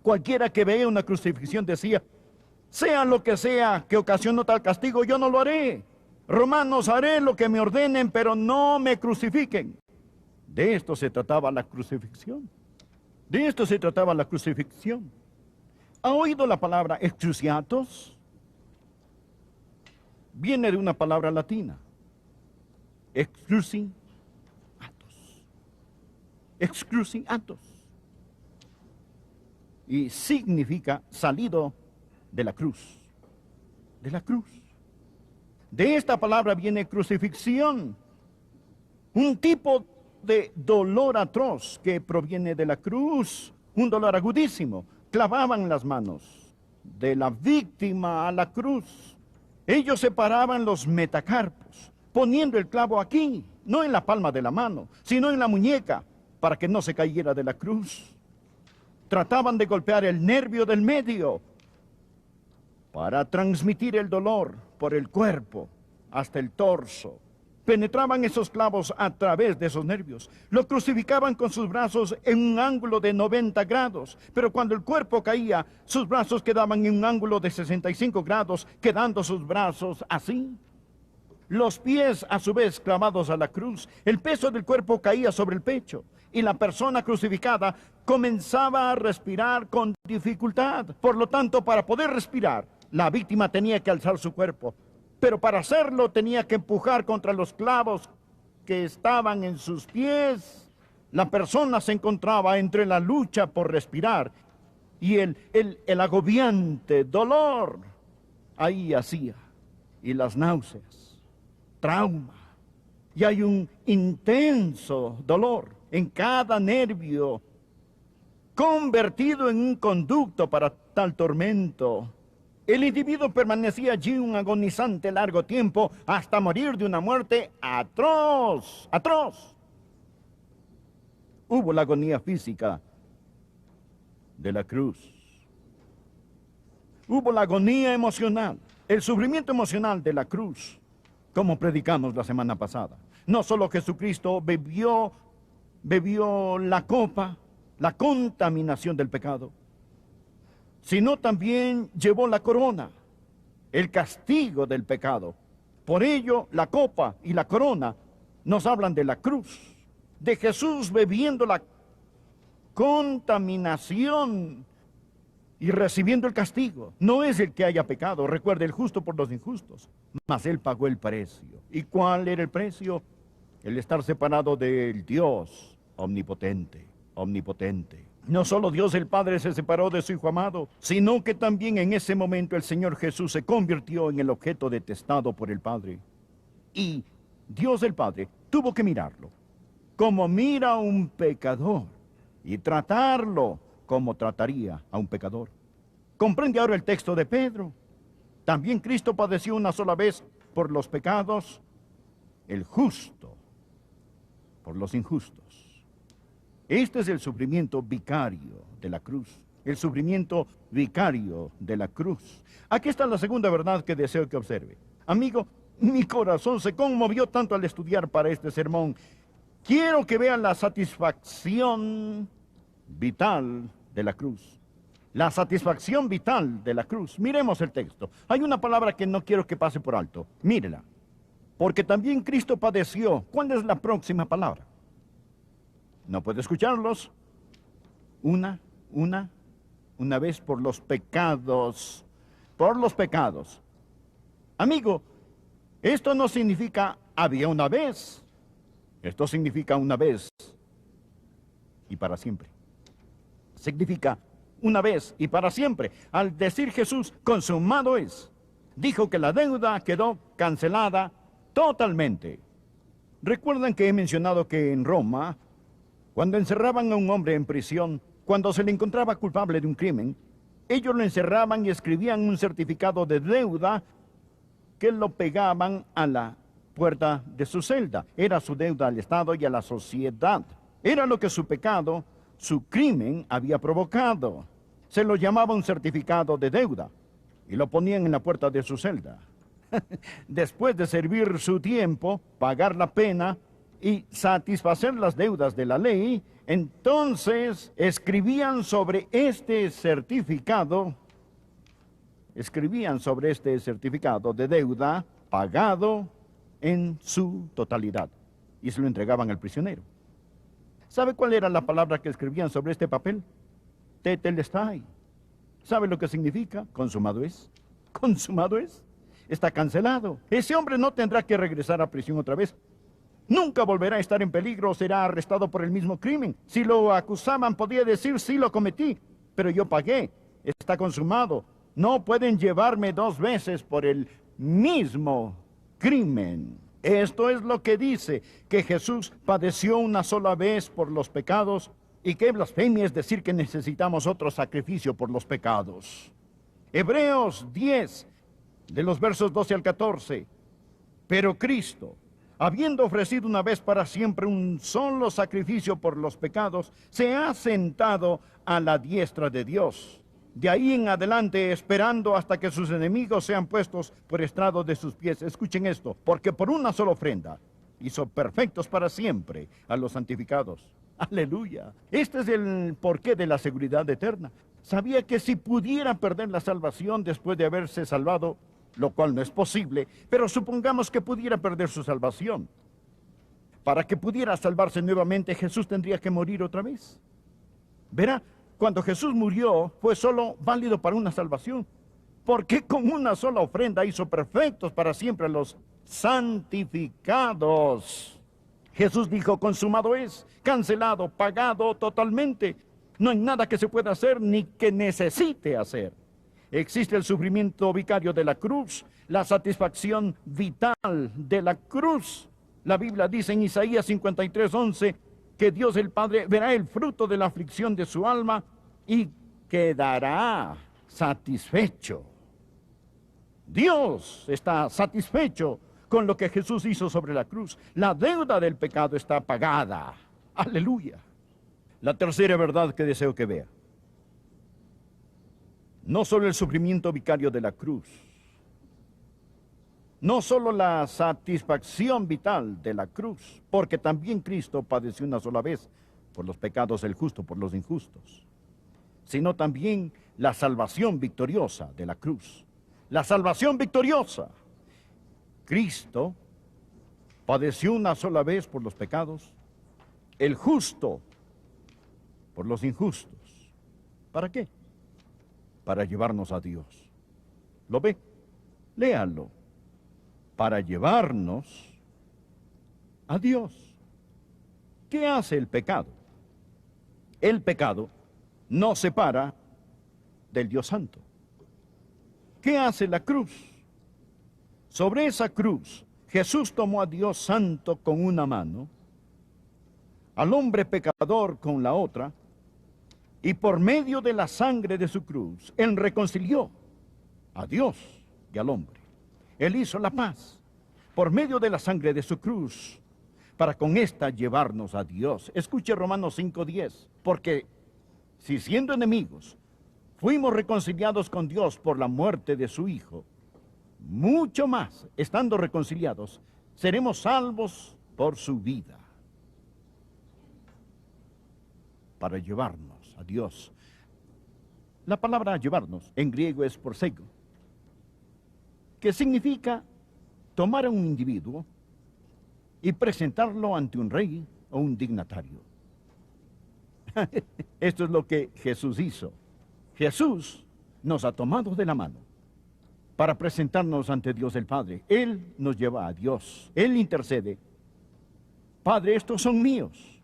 Cualquiera que vea una crucifixión decía: sea lo que sea que ocasionó tal castigo, yo no lo haré. Romanos, haré lo que me ordenen, pero no me crucifiquen. De esto se trataba la crucifixión. De esto se trataba la crucifixión. ¿Ha oído la palabra excruciatos? Viene de una palabra latina. Excruciatus. Excruciatus. Y significa salido de la cruz. De la cruz. De esta palabra viene crucifixión. Un tipo de dolor atroz que proviene de la cruz. Un dolor agudísimo. Clavaban las manos de la víctima a la cruz. Ellos separaban los metacarpos, poniendo el clavo aquí, no en la palma de la mano, sino en la muñeca, para que no se cayera de la cruz. Trataban de golpear el nervio del medio, para transmitir el dolor por el cuerpo hasta el torso. Penetraban esos clavos a través de esos nervios. Lo crucificaban con sus brazos en un ángulo de 90 grados. Pero cuando el cuerpo caía, sus brazos quedaban en un ángulo de 65 grados, quedando sus brazos así. Los pies, a su vez, clavados a la cruz. El peso del cuerpo caía sobre el pecho. Y la persona crucificada comenzaba a respirar con dificultad. Por lo tanto, para poder respirar, la víctima tenía que alzar su cuerpo. Pero para hacerlo tenía que empujar contra los clavos que estaban en sus pies. La persona se encontraba entre la lucha por respirar y el agobiante dolor. Ahí hacía. Y las náuseas, trauma. Y hay un intenso dolor en cada nervio, convertido en un conducto para tal tormento. El individuo permanecía allí un agonizante largo tiempo hasta morir de una muerte atroz, atroz. Hubo la agonía física de la cruz. Hubo la agonía emocional, el sufrimiento emocional de la cruz, como predicamos la semana pasada. No solo Jesucristo bebió la copa, la contaminación del pecado, sino también llevó la corona, el castigo del pecado. Por ello, la copa y la corona nos hablan de la cruz, de Jesús bebiendo la contaminación y recibiendo el castigo. No es el que haya pecado, recuerde, el justo por los injustos, mas Él pagó el precio. ¿Y cuál era el precio? El estar separado del Dios omnipotente, omnipotente. No solo Dios el Padre se separó de su Hijo amado, sino que también en ese momento el Señor Jesús se convirtió en el objeto detestado por el Padre. Y Dios el Padre tuvo que mirarlo como mira a un pecador y tratarlo como trataría a un pecador. ¿Comprende ahora el texto de Pedro? También Cristo padeció una sola vez por los pecados, el justo por los injustos. Este es el sufrimiento vicario de la cruz. El sufrimiento vicario de la cruz. Aquí está la segunda verdad que deseo que observe. Amigo, mi corazón se conmovió tanto al estudiar para este sermón. Quiero que vean la satisfacción vital de la cruz. La satisfacción vital de la cruz. Miremos el texto. Hay una palabra que no quiero que pase por alto. Mírela. Porque también Cristo padeció. ¿Cuál es la próxima palabra? No puedo escucharlos. Una vez por los pecados. Por los pecados. Amigo, esto no significa había una vez. Esto significa una vez y para siempre. Significa una vez y para siempre. Al decir Jesús, consumado es, dijo que la deuda quedó cancelada totalmente. Recuerdan que he mencionado que en Roma, cuando encerraban a un hombre en prisión, cuando se le encontraba culpable de un crimen, ellos lo encerraban y escribían un certificado de deuda que lo pegaban a la puerta de su celda. Era su deuda al Estado y a la sociedad. Era lo que su pecado, su crimen había provocado. Se lo llamaba un certificado de deuda y lo ponían en la puerta de su celda. Después de servir su tiempo, pagar la pena y satisfacer las deudas de la ley, entonces escribían sobre este certificado de deuda pagado en su totalidad y se lo entregaban al prisionero. ¿Sabe cuál era la palabra que escribían sobre este papel? Tetelestai. ¿Sabe lo que significa? Consumado es. Consumado es. Está cancelado. Ese hombre no tendrá que regresar a prisión otra vez. Nunca volverá a estar en peligro o será arrestado por el mismo crimen. Si lo acusaban, podía decir, sí lo cometí, pero yo pagué. Está consumado. No pueden llevarme 2 veces por el mismo crimen. Esto es lo que dice, que Jesús padeció una sola vez por los pecados, y qué blasfemia es decir que necesitamos otro sacrificio por los pecados. Hebreos 10, de los versos 12 al 14. Pero Cristo, habiendo ofrecido una vez para siempre un solo sacrificio por los pecados, se ha sentado a la diestra de Dios. De ahí en adelante, esperando hasta que sus enemigos sean puestos por estrado de sus pies. Escuchen esto, porque por una sola ofrenda hizo perfectos para siempre a los santificados. Aleluya. Este es el porqué de la seguridad eterna. Sabía que si pudiera perder la salvación después de haberse salvado, lo cual no es posible, pero supongamos que pudiera perder su salvación. Para que pudiera salvarse nuevamente, Jesús tendría que morir otra vez. Verá, cuando Jesús murió, fue solo válido para una salvación, porque con una sola ofrenda hizo perfectos para siempre a los santificados. Jesús dijo, consumado es, cancelado, pagado totalmente. No hay nada que se pueda hacer ni que necesite hacer. Existe el sufrimiento vicario de la cruz, la satisfacción vital de la cruz. La Biblia dice en Isaías 53:11 que Dios el Padre verá el fruto de la aflicción de su alma y quedará satisfecho. Dios está satisfecho con lo que Jesús hizo sobre la cruz. La deuda del pecado está pagada. Aleluya. La tercera verdad que deseo que vea. No solo el sufrimiento vicario de la cruz, no solo la satisfacción vital de la cruz, porque también Cristo padeció una sola vez por los pecados del justo, por los injustos, sino también la salvación victoriosa de la cruz. La salvación victoriosa. Cristo padeció una sola vez por los pecados, el justo por los injustos. ¿Para qué? Para llevarnos a Dios. ¿Lo ve? Léalo. Para llevarnos a Dios. ¿Qué hace el pecado? El pecado nos separa del Dios Santo. ¿Qué hace la cruz? Sobre esa cruz, Jesús tomó a Dios Santo con una mano, al hombre pecador con la otra, y por medio de la sangre de su cruz, Él reconcilió a Dios y al hombre. Él hizo la paz por medio de la sangre de su cruz, para con esta llevarnos a Dios. Escuche Romanos 5:10, porque si siendo enemigos, fuimos reconciliados con Dios por la muerte de su Hijo, mucho más, estando reconciliados, seremos salvos por su vida. Para llevarnos a Dios. La palabra llevarnos en griego es prosego, que significa tomar a un individuo y presentarlo ante un rey o un dignatario. Esto es lo que Jesús hizo. Jesús nos ha tomado de la mano para presentarnos ante Dios el Padre. Él nos lleva a Dios. Él intercede. Padre, estos son míos.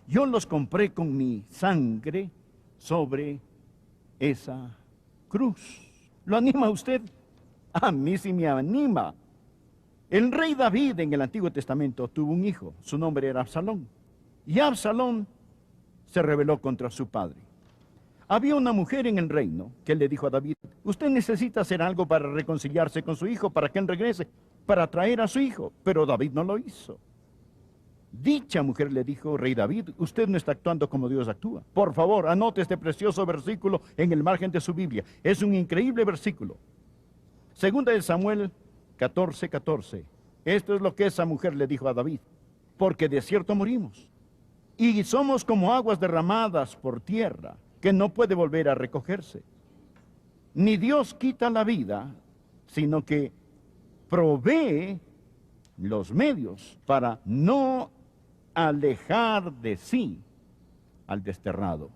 Yo los compré con mi sangre sobre esa cruz. ¿Lo anima usted? A mí sí me anima. El rey David en el Antiguo Testamento tuvo un hijo. Su nombre era Absalón. Y Absalón se rebeló contra su padre. Había una mujer en el reino que le dijo a David, usted necesita hacer algo para reconciliarse con su hijo, para que él regrese, para traer a su hijo. Pero David no lo hizo. Dicha mujer le dijo, rey David, usted no está actuando como Dios actúa. Por favor, anote este precioso versículo en el margen de su Biblia. Es un increíble versículo. Segunda de Samuel 14:14. Esto es lo que esa mujer le dijo a David. Porque de cierto morimos, y somos como aguas derramadas por tierra, que no puede volver a recogerse. Ni Dios quita la vida, sino que provee los medios para no alejar de sí al desterrado.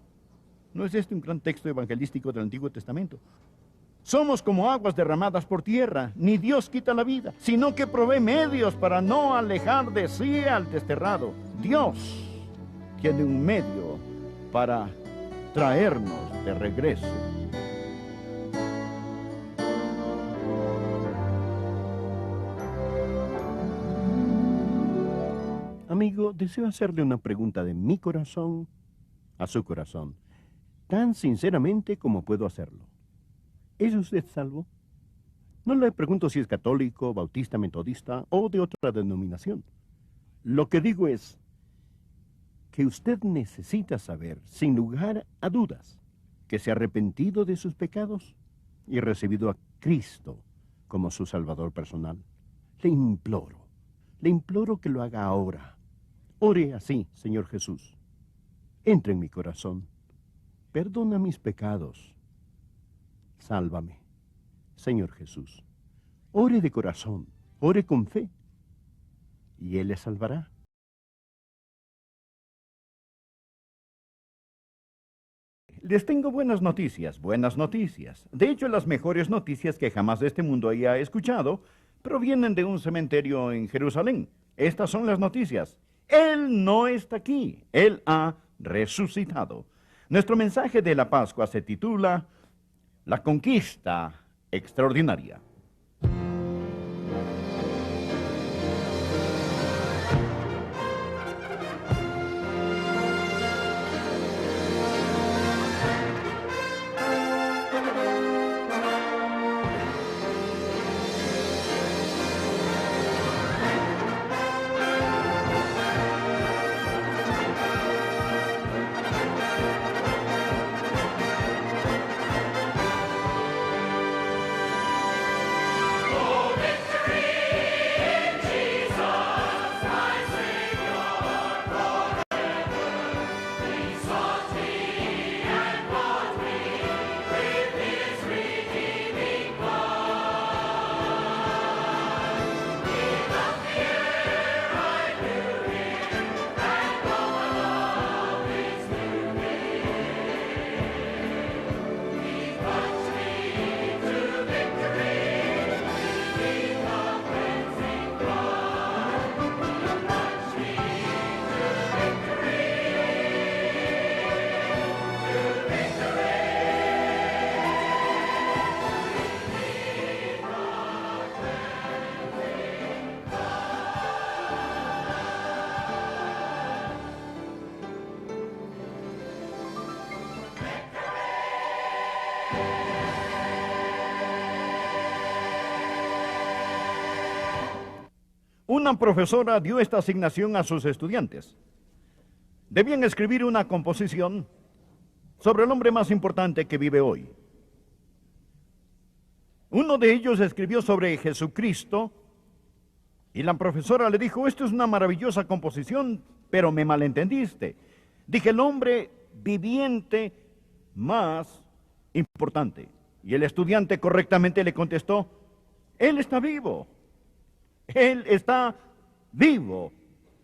¿No es este un gran texto evangelístico del Antiguo Testamento? Somos como aguas derramadas por tierra, ni Dios quita la vida, sino que provee medios para no alejar de sí al desterrado. Dios tiene un medio para traernos de regreso. Amigo, deseo hacerle una pregunta de mi corazón a su corazón, tan sinceramente como puedo hacerlo. ¿Es usted salvo? No le pregunto si es católico, bautista, metodista o de otra denominación. Lo que digo es que usted necesita saber, sin lugar a dudas, que se ha arrepentido de sus pecados y recibido a Cristo como su Salvador personal. Le imploro que lo haga ahora. Ore así, Señor Jesús. Entra en mi corazón. Perdona mis pecados. Sálvame, Señor Jesús. Ore de corazón, ore con fe, y Él le salvará. Les tengo buenas noticias, buenas noticias. De hecho, las mejores noticias que jamás este mundo haya escuchado provienen de un cementerio en Jerusalén. Estas son las noticias. Él no está aquí, Él ha resucitado. Nuestro mensaje de la Pascua se titula La conquista extraordinaria. Una profesora dio esta asignación a sus estudiantes. Debían escribir una composición sobre el hombre más importante que vive hoy. Uno de ellos escribió sobre Jesucristo y la profesora le dijo: esto es una maravillosa composición, pero me malentendiste. Dije el hombre viviente más importante. Y el estudiante correctamente le contestó: Él está vivo. Él está vivo.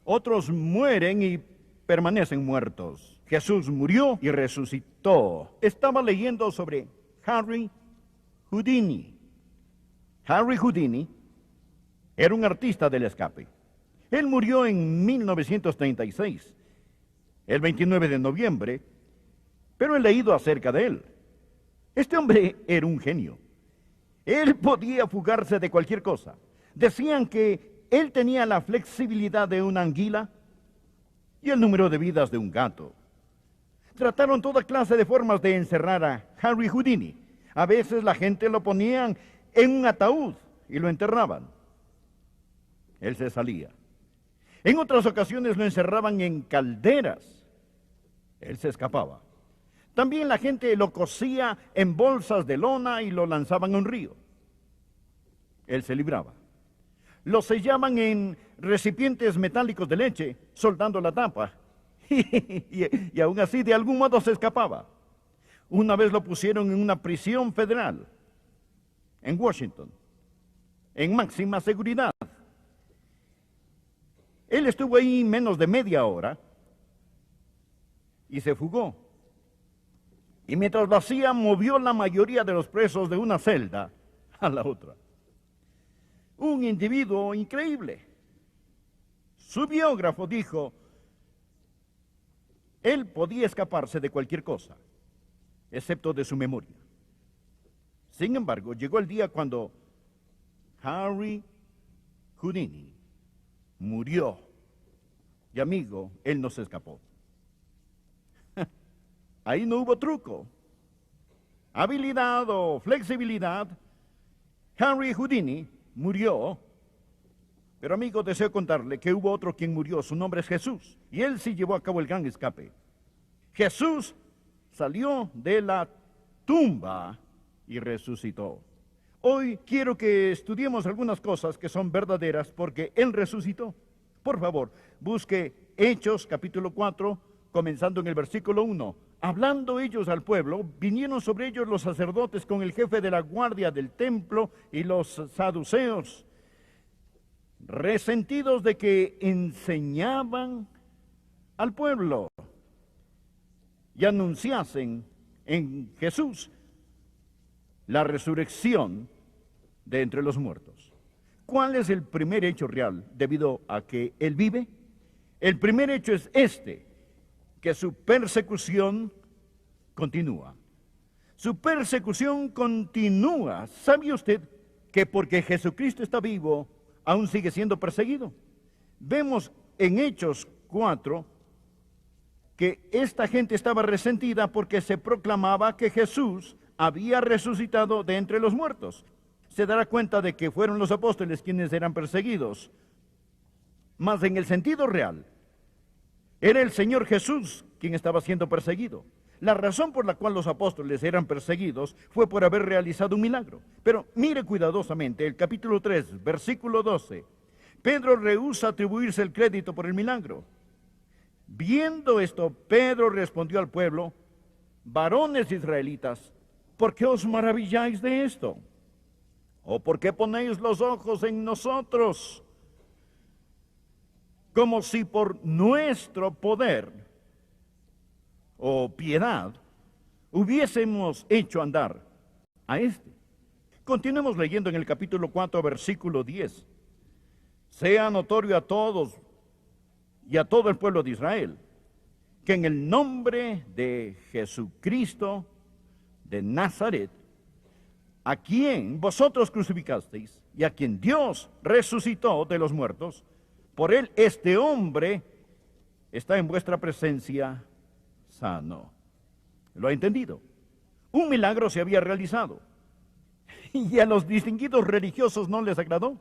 Otros mueren y permanecen muertos. Jesús murió y resucitó. Estaba leyendo sobre Harry Houdini. Harry Houdini era un artista del escape. Él murió en 1936, el 29 de noviembre, pero he leído acerca de él. Este hombre era un genio. Él podía fugarse de cualquier cosa. Decían que él tenía la flexibilidad de una anguila y el número de vidas de un gato. Trataron toda clase de formas de encerrar a Harry Houdini. A veces la gente lo ponían en un ataúd y lo enterraban. Él se salía. En otras ocasiones lo encerraban en calderas. Él se escapaba. También la gente lo cosía en bolsas de lona y lo lanzaban a un río. Él se libraba. Lo sellaban en recipientes metálicos de leche, soldando la tapa. Y aún así, de algún modo se escapaba. Una vez lo pusieron en una prisión federal, en Washington, en máxima seguridad. Él estuvo ahí menos de media hora y se fugó. Y mientras lo hacía, movió la mayoría de los presos de una celda a la otra. Un individuo increíble. Su biógrafo dijo: él podía escaparse de cualquier cosa, excepto de su memoria. Sin embargo, llegó el día cuando Harry Houdini murió. Y amigo, él no se escapó. Ahí no hubo truco, habilidad o flexibilidad. Harry Houdini murió. Pero amigo, deseo contarle que hubo otro quien murió. Su nombre es Jesús. Y él sí llevó a cabo el gran escape. Jesús salió de la tumba y resucitó. Hoy quiero que estudiemos algunas cosas que son verdaderas porque Él resucitó. Por favor, busque Hechos capítulo 4, comenzando en el versículo 1. Hablando ellos al pueblo, vinieron sobre ellos los sacerdotes con el jefe de la guardia del templo y los saduceos, resentidos de que enseñaban al pueblo y anunciasen en Jesús la resurrección de entre los muertos. ¿Cuál es el primer hecho real debido a que Él vive? El primer hecho es que su persecución continúa. Su persecución continúa. ¿Sabe usted que porque Jesucristo está vivo, aún sigue siendo perseguido? Vemos en Hechos 4 que esta gente estaba resentida porque se proclamaba que Jesús había resucitado de entre los muertos. Se dará cuenta de que fueron los apóstoles quienes eran perseguidos. Mas en el sentido real, era el Señor Jesús quien estaba siendo perseguido. La razón por la cual los apóstoles eran perseguidos fue por haber realizado un milagro. Pero mire cuidadosamente el capítulo 3, versículo 12. Pedro rehúsa atribuirse el crédito por el milagro. Viendo esto, Pedro respondió al pueblo: varones israelitas, ¿por qué os maravilláis de esto? ¿O por qué ponéis los ojos en nosotros? Como si por nuestro poder o piedad hubiésemos hecho andar a este. Continuemos leyendo en el capítulo 4, versículo 10. Sea notorio a todos y a todo el pueblo de Israel que en el nombre de Jesucristo de Nazaret, a quien vosotros crucificasteis y a quien Dios resucitó de los muertos, por él este hombre está en vuestra presencia sano. ¿Lo ha entendido? Un milagro se había realizado y a los distinguidos religiosos no les agradó.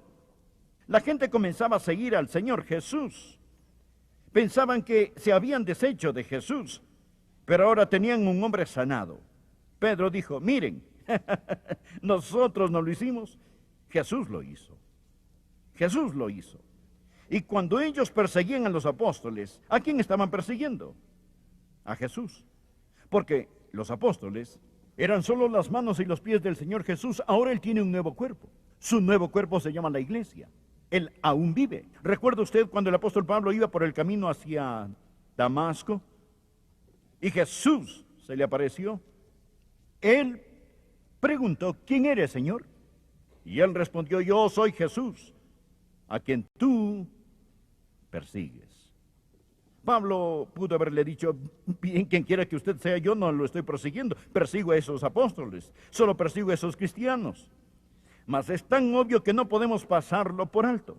La gente comenzaba a seguir al Señor Jesús. Pensaban que se habían deshecho de Jesús, pero ahora tenían un hombre sanado. Pedro dijo: miren, nosotros no lo hicimos, Jesús lo hizo. Jesús lo hizo. Y cuando ellos perseguían a los apóstoles, ¿a quién estaban persiguiendo? A Jesús. Porque los apóstoles eran solo las manos y los pies del Señor Jesús. Ahora Él tiene un nuevo cuerpo. Su nuevo cuerpo se llama la iglesia. Él aún vive. ¿Recuerda usted cuando el apóstol Pablo iba por el camino hacia Damasco y Jesús se le apareció? Él preguntó: ¿quién eres, Señor? Y él respondió: yo soy Jesús, a quien tú persigues. Pablo pudo haberle dicho: bien, quien quiera que usted sea, yo no lo estoy persiguiendo, persigo a esos apóstoles, solo persigo a esos cristianos. Mas es tan obvio que no podemos pasarlo por alto.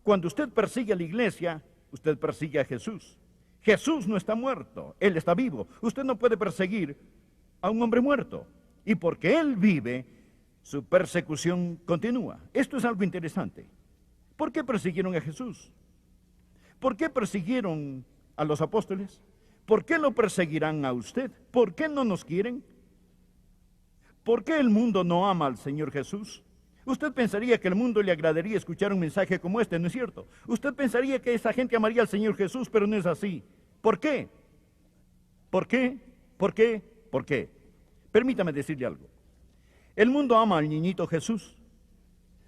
Cuando usted persigue a la iglesia, usted persigue a Jesús. Jesús no está muerto, Él está vivo. Usted no puede perseguir a un hombre muerto. Y porque Él vive, su persecución continúa. Esto es algo interesante. ¿Por qué persiguieron a Jesús? ¿Por qué persiguieron a los apóstoles? ¿Por qué lo perseguirán a usted? ¿Por qué no nos quieren? ¿Por qué el mundo no ama al Señor Jesús? Usted pensaría que al mundo le agradaría escuchar un mensaje como este, ¿no es cierto? Usted pensaría que esa gente amaría al Señor Jesús, pero no es así. ¿Por qué? ¿Por qué? ¿Por qué? ¿Por qué? Permítame decirle algo. El mundo ama al niñito Jesús.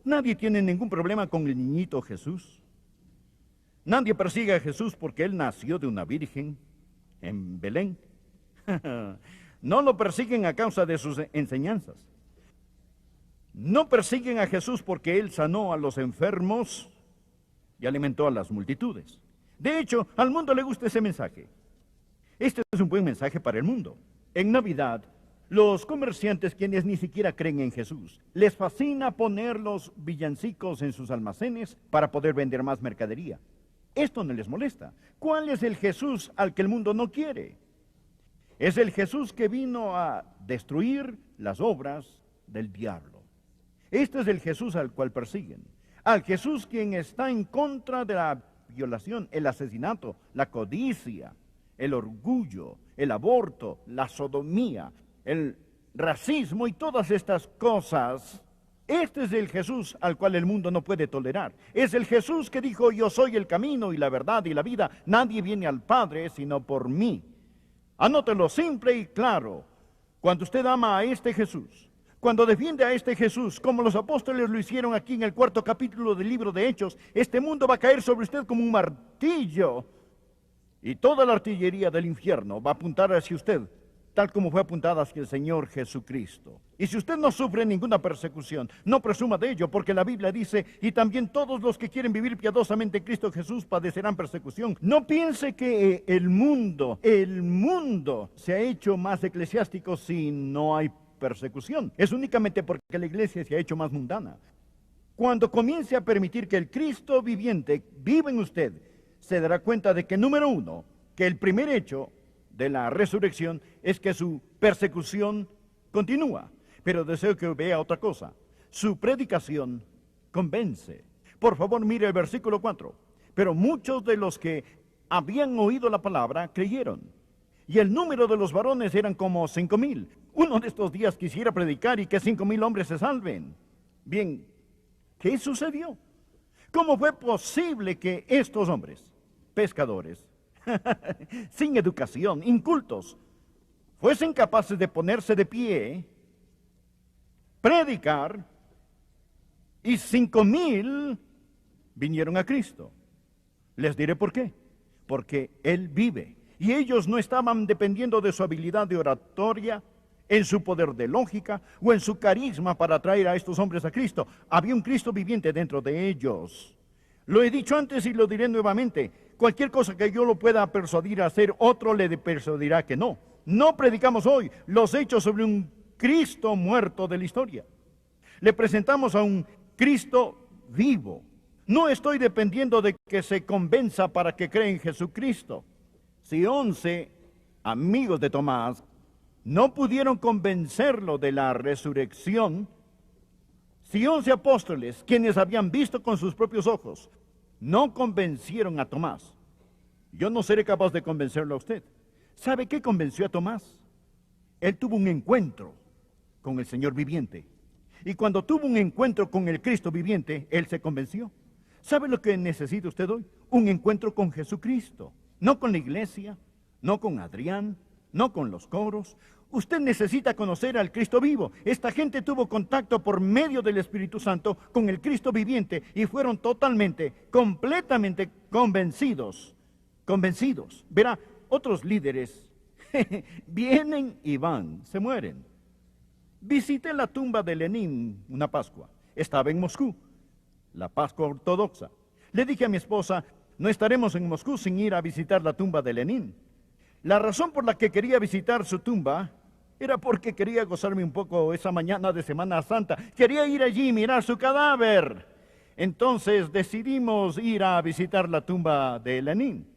Nadie tiene ningún problema con el niñito Jesús. Nadie persigue a Jesús porque Él nació de una virgen en Belén. No lo persiguen a causa de sus enseñanzas. No persiguen a Jesús porque Él sanó a los enfermos y alimentó a las multitudes. De hecho, al mundo le gusta ese mensaje. Este es un buen mensaje para el mundo. En Navidad, los comerciantes, quienes ni siquiera creen en Jesús, les fascina poner los villancicos en sus almacenes para poder vender más mercadería. Esto no les molesta. ¿Cuál es el Jesús al que el mundo no quiere? Es el Jesús que vino a destruir las obras del diablo. Este es el Jesús al cual persiguen. Al Jesús quien está en contra de la violación, el asesinato, la codicia, el orgullo, el aborto, la sodomía, el racismo y todas estas cosas Este es el Jesús al cual el mundo no puede tolerar. Es el Jesús que dijo, yo soy el camino y la verdad y la vida. Nadie viene al Padre sino por mí. Anótelo simple y claro. Cuando usted ama a este Jesús, cuando defiende a este Jesús, como los apóstoles lo hicieron aquí en el 4º capítulo del libro de Hechos, este mundo va a caer sobre usted como un martillo. Y toda la artillería del infierno va a apuntar hacia usted, tal como fue apuntada hacia el Señor Jesucristo. Y si usted no sufre ninguna persecución, no presuma de ello, porque la Biblia dice, y también todos los que quieren vivir piadosamente en Cristo Jesús padecerán persecución. No piense que el mundo se ha hecho más eclesiástico si no hay persecución. Es únicamente porque la iglesia se ha hecho más mundana. Cuando comience a permitir que el Cristo viviente viva en usted, se dará cuenta de que, número uno, que el primer hecho de la resurrección es que su persecución continúa. Pero deseo que vea otra cosa. Su predicación convence. Por favor, mire el versículo 4. Pero muchos de los que habían oído la palabra creyeron. Y el número de los varones eran como 5,000. Uno de estos días quisiera predicar y que 5,000 hombres se salven. Bien, ¿qué sucedió? ¿Cómo fue posible que estos hombres, pescadores, sin educación, incultos, fuesen capaces de ponerse de pie, predicar, y 5,000 vinieron a Cristo? Les diré por qué. Porque Él vive. Y ellos no estaban dependiendo de su habilidad de oratoria, en su poder de lógica o en su carisma para traer a estos hombres a Cristo. Había un Cristo viviente dentro de ellos. Lo he dicho antes y lo diré nuevamente. Cualquier cosa que yo lo pueda persuadir a hacer, otro le persuadirá que no. No predicamos hoy los hechos sobre un Cristo muerto de la historia. Le presentamos a un Cristo vivo. No estoy dependiendo de que se convenza para que cree en Jesucristo. Si 11 amigos de Tomás no pudieron convencerlo de la resurrección, si 11 apóstoles, quienes habían visto con sus propios ojos, no convencieron a Tomás, yo no seré capaz de convencerlo a usted. ¿Sabe qué convenció a Tomás? Él tuvo un encuentro con el Señor viviente. Y cuando tuvo un encuentro con el Cristo viviente, él se convenció. ¿Sabe lo que necesita usted hoy? Un encuentro con Jesucristo. No con la iglesia, no con Adrián, no con los coros. Usted necesita conocer al Cristo vivo. Esta gente tuvo contacto por medio del Espíritu Santo con el Cristo viviente y fueron totalmente, completamente convencidos. Convencidos. Verá, otros líderes vienen y van, se mueren. Visité la tumba de Lenin una Pascua. Estaba en Moscú, la Pascua ortodoxa. Le dije a mi esposa, no estaremos en Moscú sin ir a visitar la tumba de Lenin. La razón por la que quería visitar su tumba era porque quería gozarme un poco esa mañana de Semana Santa. Quería ir allí y mirar su cadáver. Entonces decidimos ir a visitar la tumba de Lenin.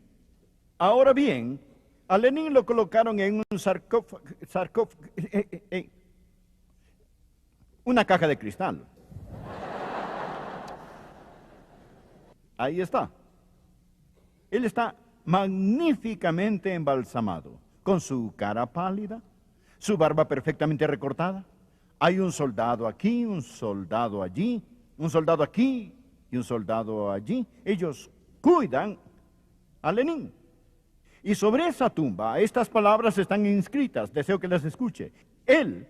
Ahora bien, a Lenin lo colocaron en un sarcófago, una caja de cristal. Ahí está. Él está magníficamente embalsamado, con su cara pálida, su barba perfectamente recortada. Hay un soldado aquí, un soldado allí, un soldado aquí y un soldado allí. Ellos cuidan a Lenin. Y sobre esa tumba, estas palabras están inscritas. Deseo que las escuche. Él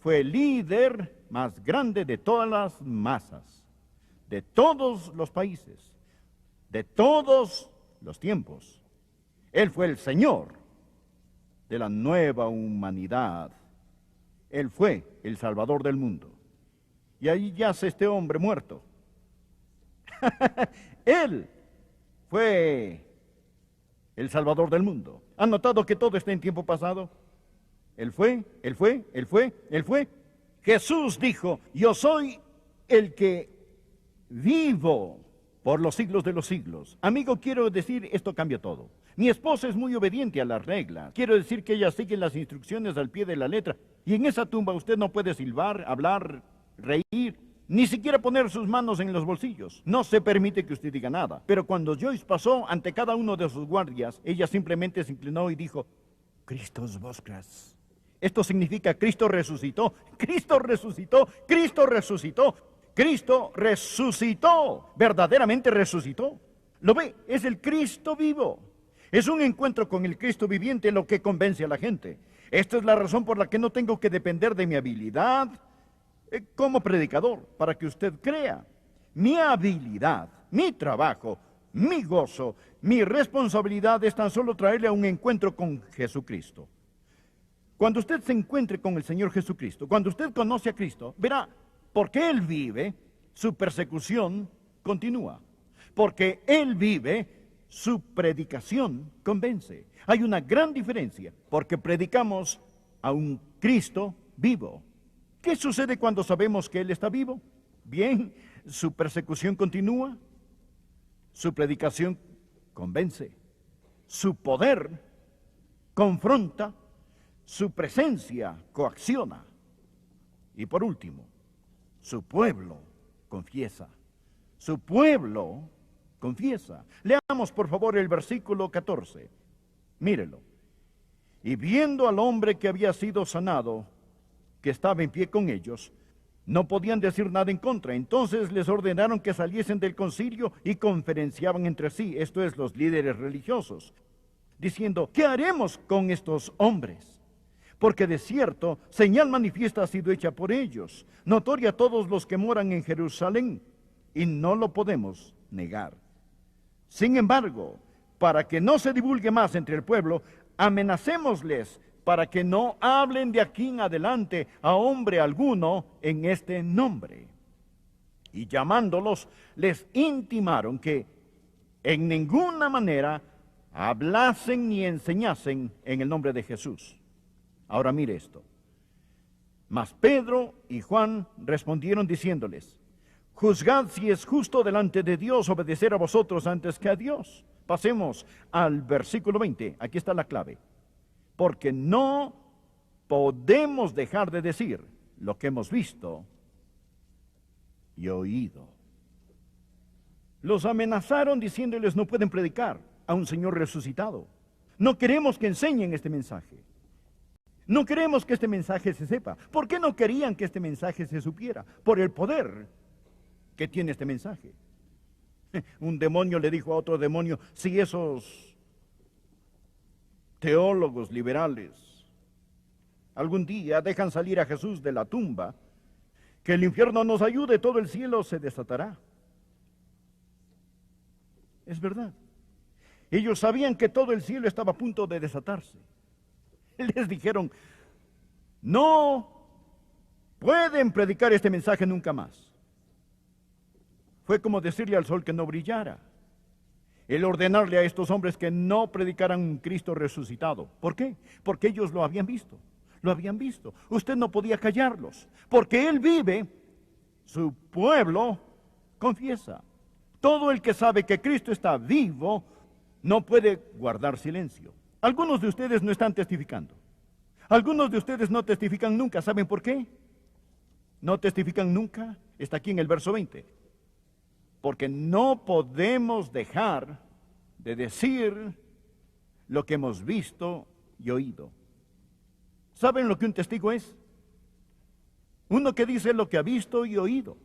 fue el líder más grande de todas las masas, de todos los países, de todos los tiempos. Él fue el Señor de la nueva humanidad. Él fue el Salvador del mundo. Y ahí yace este hombre muerto. Él fue el Salvador del mundo. ¿Han notado que todo está en tiempo pasado? Él fue. Jesús dijo, yo soy el que vivo por los siglos de los siglos. Amigo, quiero decir, esto cambia todo. Mi esposa es muy obediente a las reglas. Quiero decir que ella sigue las instrucciones al pie de la letra. Y en esa tumba usted no puede silbar, hablar, reír, ni siquiera poner sus manos en los bolsillos. No se permite que usted diga nada. Pero cuando Joyce pasó ante cada uno de sus guardias, ella simplemente se inclinó y dijo, Christos voscras. Esto significa Cristo resucitó, Cristo resucitó, Cristo resucitó, Cristo resucitó, verdaderamente resucitó. ¿Lo ve? Es el Cristo vivo. Es un encuentro con el Cristo viviente lo que convence a la gente. Esta es la razón por la que no tengo que depender de mi habilidad como predicador, para que usted crea. Mi habilidad, mi trabajo, mi gozo, mi responsabilidad es tan solo traerle a un encuentro con Jesucristo. Cuando usted se encuentre con el Señor Jesucristo, cuando usted conoce a Cristo, verá, porque Él vive, su persecución continúa. Porque Él vive, su predicación convence. Hay una gran diferencia, porque predicamos a un Cristo vivo. ¿Qué sucede cuando sabemos que Él está vivo? Bien, su persecución continúa, su predicación convence, su poder confronta, su presencia coacciona. Y por último, su pueblo confiesa. Su pueblo confiesa. Leamos por favor el versículo 14. Mírelo. Y viendo al hombre que había sido sanado, que estaba en pie con ellos, no podían decir nada en contra. Entonces les ordenaron que saliesen del concilio y conferenciaban entre sí, esto es, los líderes religiosos, diciendo, ¿qué haremos con estos hombres? Porque de cierto, señal manifiesta ha sido hecha por ellos, notoria a todos los que moran en Jerusalén, y no lo podemos negar. Sin embargo, para que no se divulgue más entre el pueblo, amenacémosles para que no hablen de aquí en adelante a hombre alguno en este nombre. Y llamándolos, les intimaron que en ninguna manera hablasen ni enseñasen en el nombre de Jesús. Ahora mire esto. Mas Pedro y Juan respondieron diciéndoles, juzgad si es justo delante de Dios obedecer a vosotros antes que a Dios. Pasemos al versículo 20, aquí está la clave. Porque no podemos dejar de decir lo que hemos visto y oído. Los amenazaron diciéndoles no pueden predicar a un Señor resucitado. No queremos que enseñen este mensaje. No queremos que este mensaje se sepa. ¿Por qué no querían que este mensaje se supiera? Por el poder que tiene este mensaje. Un demonio le dijo a otro demonio, si esos teólogos liberales algún día dejan salir a Jesús de la tumba, que el infierno nos ayude, todo el cielo se desatará. Es verdad. Ellos sabían que todo el cielo estaba a punto de desatarse. Les dijeron, no pueden predicar este mensaje nunca más. Fue como decirle al sol que no brillara. El ordenarle a estos hombres que no predicaran un Cristo resucitado. ¿Por qué? Porque ellos lo habían visto. Lo habían visto. Usted no podía callarlos. Porque Él vive, su pueblo confiesa. Todo el que sabe que Cristo está vivo no puede guardar silencio. Algunos de ustedes no están testificando. Algunos de ustedes no testifican nunca. ¿Saben por qué? No testifican nunca. Está aquí en el verso 20. Porque no podemos dejar de decir lo que hemos visto y oído. ¿Saben lo que un testigo es? Uno que dice lo que ha visto y oído.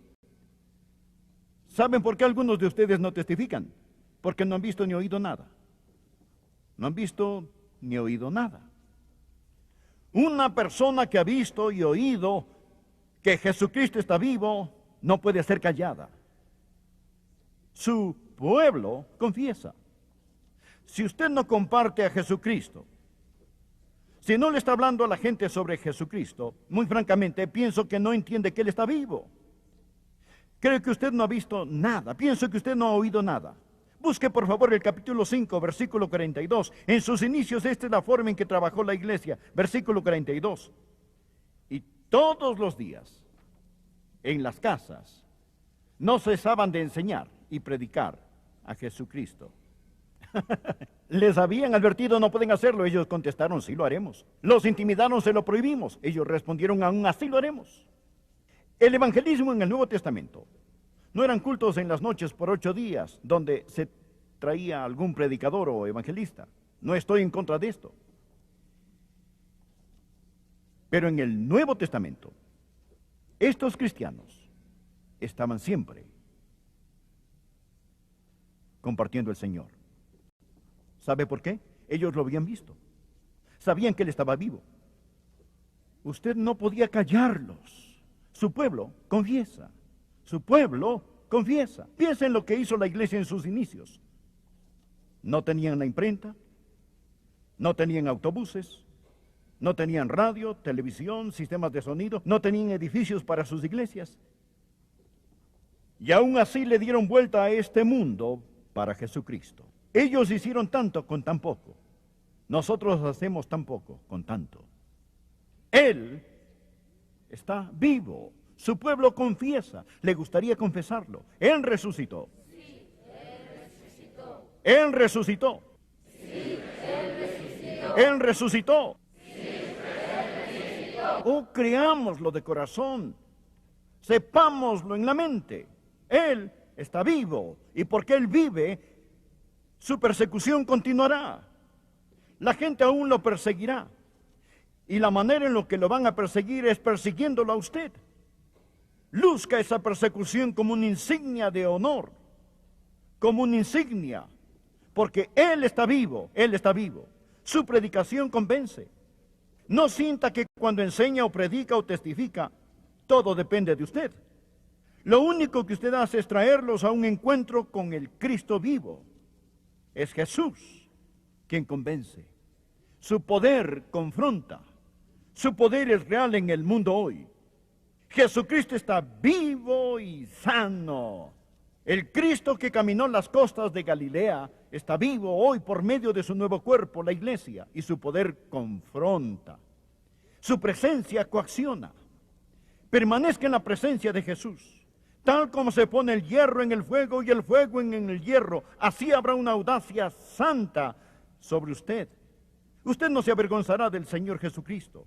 ¿Saben por qué algunos de ustedes no testifican? Porque no han visto ni oído nada. No han visto ni oído nada. Una persona que ha visto y oído que Jesucristo está vivo no puede ser callada. Su pueblo confiesa. Si usted no comparte a Jesucristo, si no le está hablando a la gente sobre Jesucristo, muy francamente pienso que no entiende que Él está vivo. Creo que usted no ha visto nada, pienso que usted no ha oído nada. Busque por favor el capítulo 5, versículo 42. En sus inicios esta es la forma en que trabajó la iglesia. Versículo 42. Y todos los días, en las casas, no cesaban de enseñar y predicar a Jesucristo. Les habían advertido, no pueden hacerlo. Ellos contestaron, sí lo haremos. Los intimidaron, se lo prohibimos. Ellos respondieron, aún así lo haremos. El evangelismo en el Nuevo Testamento no eran cultos en las noches por 8 días, donde se traía algún predicador o evangelista. No estoy en contra de esto. Pero en el Nuevo Testamento, estos cristianos estaban siempre compartiendo el Señor. ¿Sabe por qué? Ellos lo habían visto. Sabían que Él estaba vivo. Usted no podía callarlos. Su pueblo confiesa. Su pueblo confiesa. Piensa en lo que hizo la iglesia en sus inicios. No tenían la imprenta, no tenían autobuses, no tenían radio, televisión, sistemas de sonido, no tenían edificios para sus iglesias. Y aún así le dieron vuelta a este mundo para Jesucristo. Ellos hicieron tanto con tan poco. Nosotros hacemos tan poco con tanto. Él está vivo. Su pueblo confiesa. ¿Le gustaría confesarlo? Él resucitó. Sí, Él resucitó. Él resucitó. Sí, Él resucitó. Él resucitó. Sí, Él resucitó. Oh, creámoslo de corazón. Sepámoslo en la mente. Él está vivo. Y porque Él vive, su persecución continuará. La gente aún lo perseguirá. Y la manera en la que lo van a perseguir es persiguiéndolo a usted. Luzca esa persecución como una insignia de honor, como una insignia, porque Él está vivo, Él está vivo. Su predicación convence. No sienta que cuando enseña o predica o testifica, todo depende de usted. Lo único que usted hace es traerlos a un encuentro con el Cristo vivo. Es Jesús quien convence. Su poder confronta. Su poder es real en el mundo hoy. Jesucristo está vivo y sano. El Cristo que caminó las costas de Galilea está vivo hoy por medio de su nuevo cuerpo, la iglesia, y su poder confronta. Su presencia coacciona. Permanezca en la presencia de Jesús. Tal como se pone el hierro en el fuego y el fuego en el hierro, así habrá una audacia santa sobre usted. Usted no se avergonzará del Señor Jesucristo,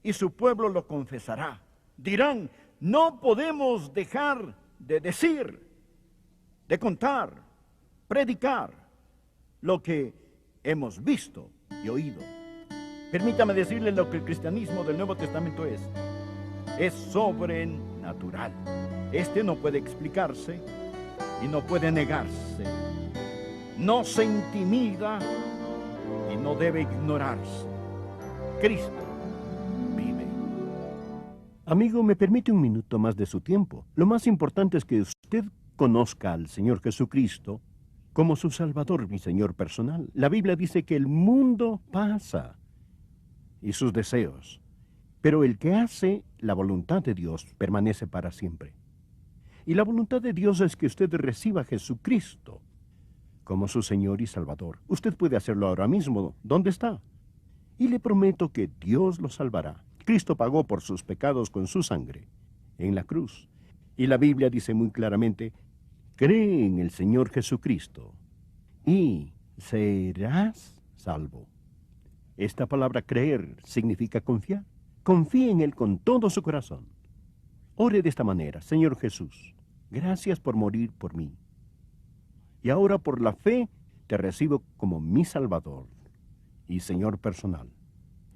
y su pueblo lo confesará. Dirán, no podemos dejar de decir, de contar, predicar lo que hemos visto y oído. Permítame decirle lo que el cristianismo del Nuevo Testamento es. Es sobrenatural. Este no puede explicarse y no puede negarse. No se intimida y no debe ignorarse. Cristo vive. Amigo, ¿me permite un minuto más de su tiempo? Lo más importante es que usted conozca al Señor Jesucristo como su Salvador, mi Señor personal. La Biblia dice que el mundo pasa y sus deseos, pero el que hace la voluntad de Dios permanece para siempre. Y la voluntad de Dios es que usted reciba a Jesucristo como su Señor y Salvador. Usted puede hacerlo ahora mismo. ¿Dónde está? Y le prometo que Dios lo salvará. Cristo pagó por sus pecados con su sangre en la cruz. Y la Biblia dice muy claramente, cree en el Señor Jesucristo y serás salvo. Esta palabra creer significa confiar. Confíe en Él con todo su corazón. Ore de esta manera, Señor Jesús, gracias por morir por mí. Y ahora por la fe te recibo como mi Salvador y Señor personal.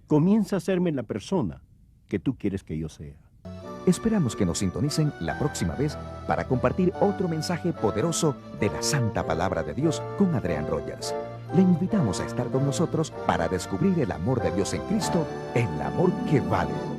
Comienza a serme la persona que tú quieres que yo sea. Esperamos que nos sintonicen la próxima vez para compartir otro mensaje poderoso de la Santa Palabra de Dios con Adrián Rogers. Le invitamos a estar con nosotros para descubrir el amor de Dios en Cristo, el amor que vale.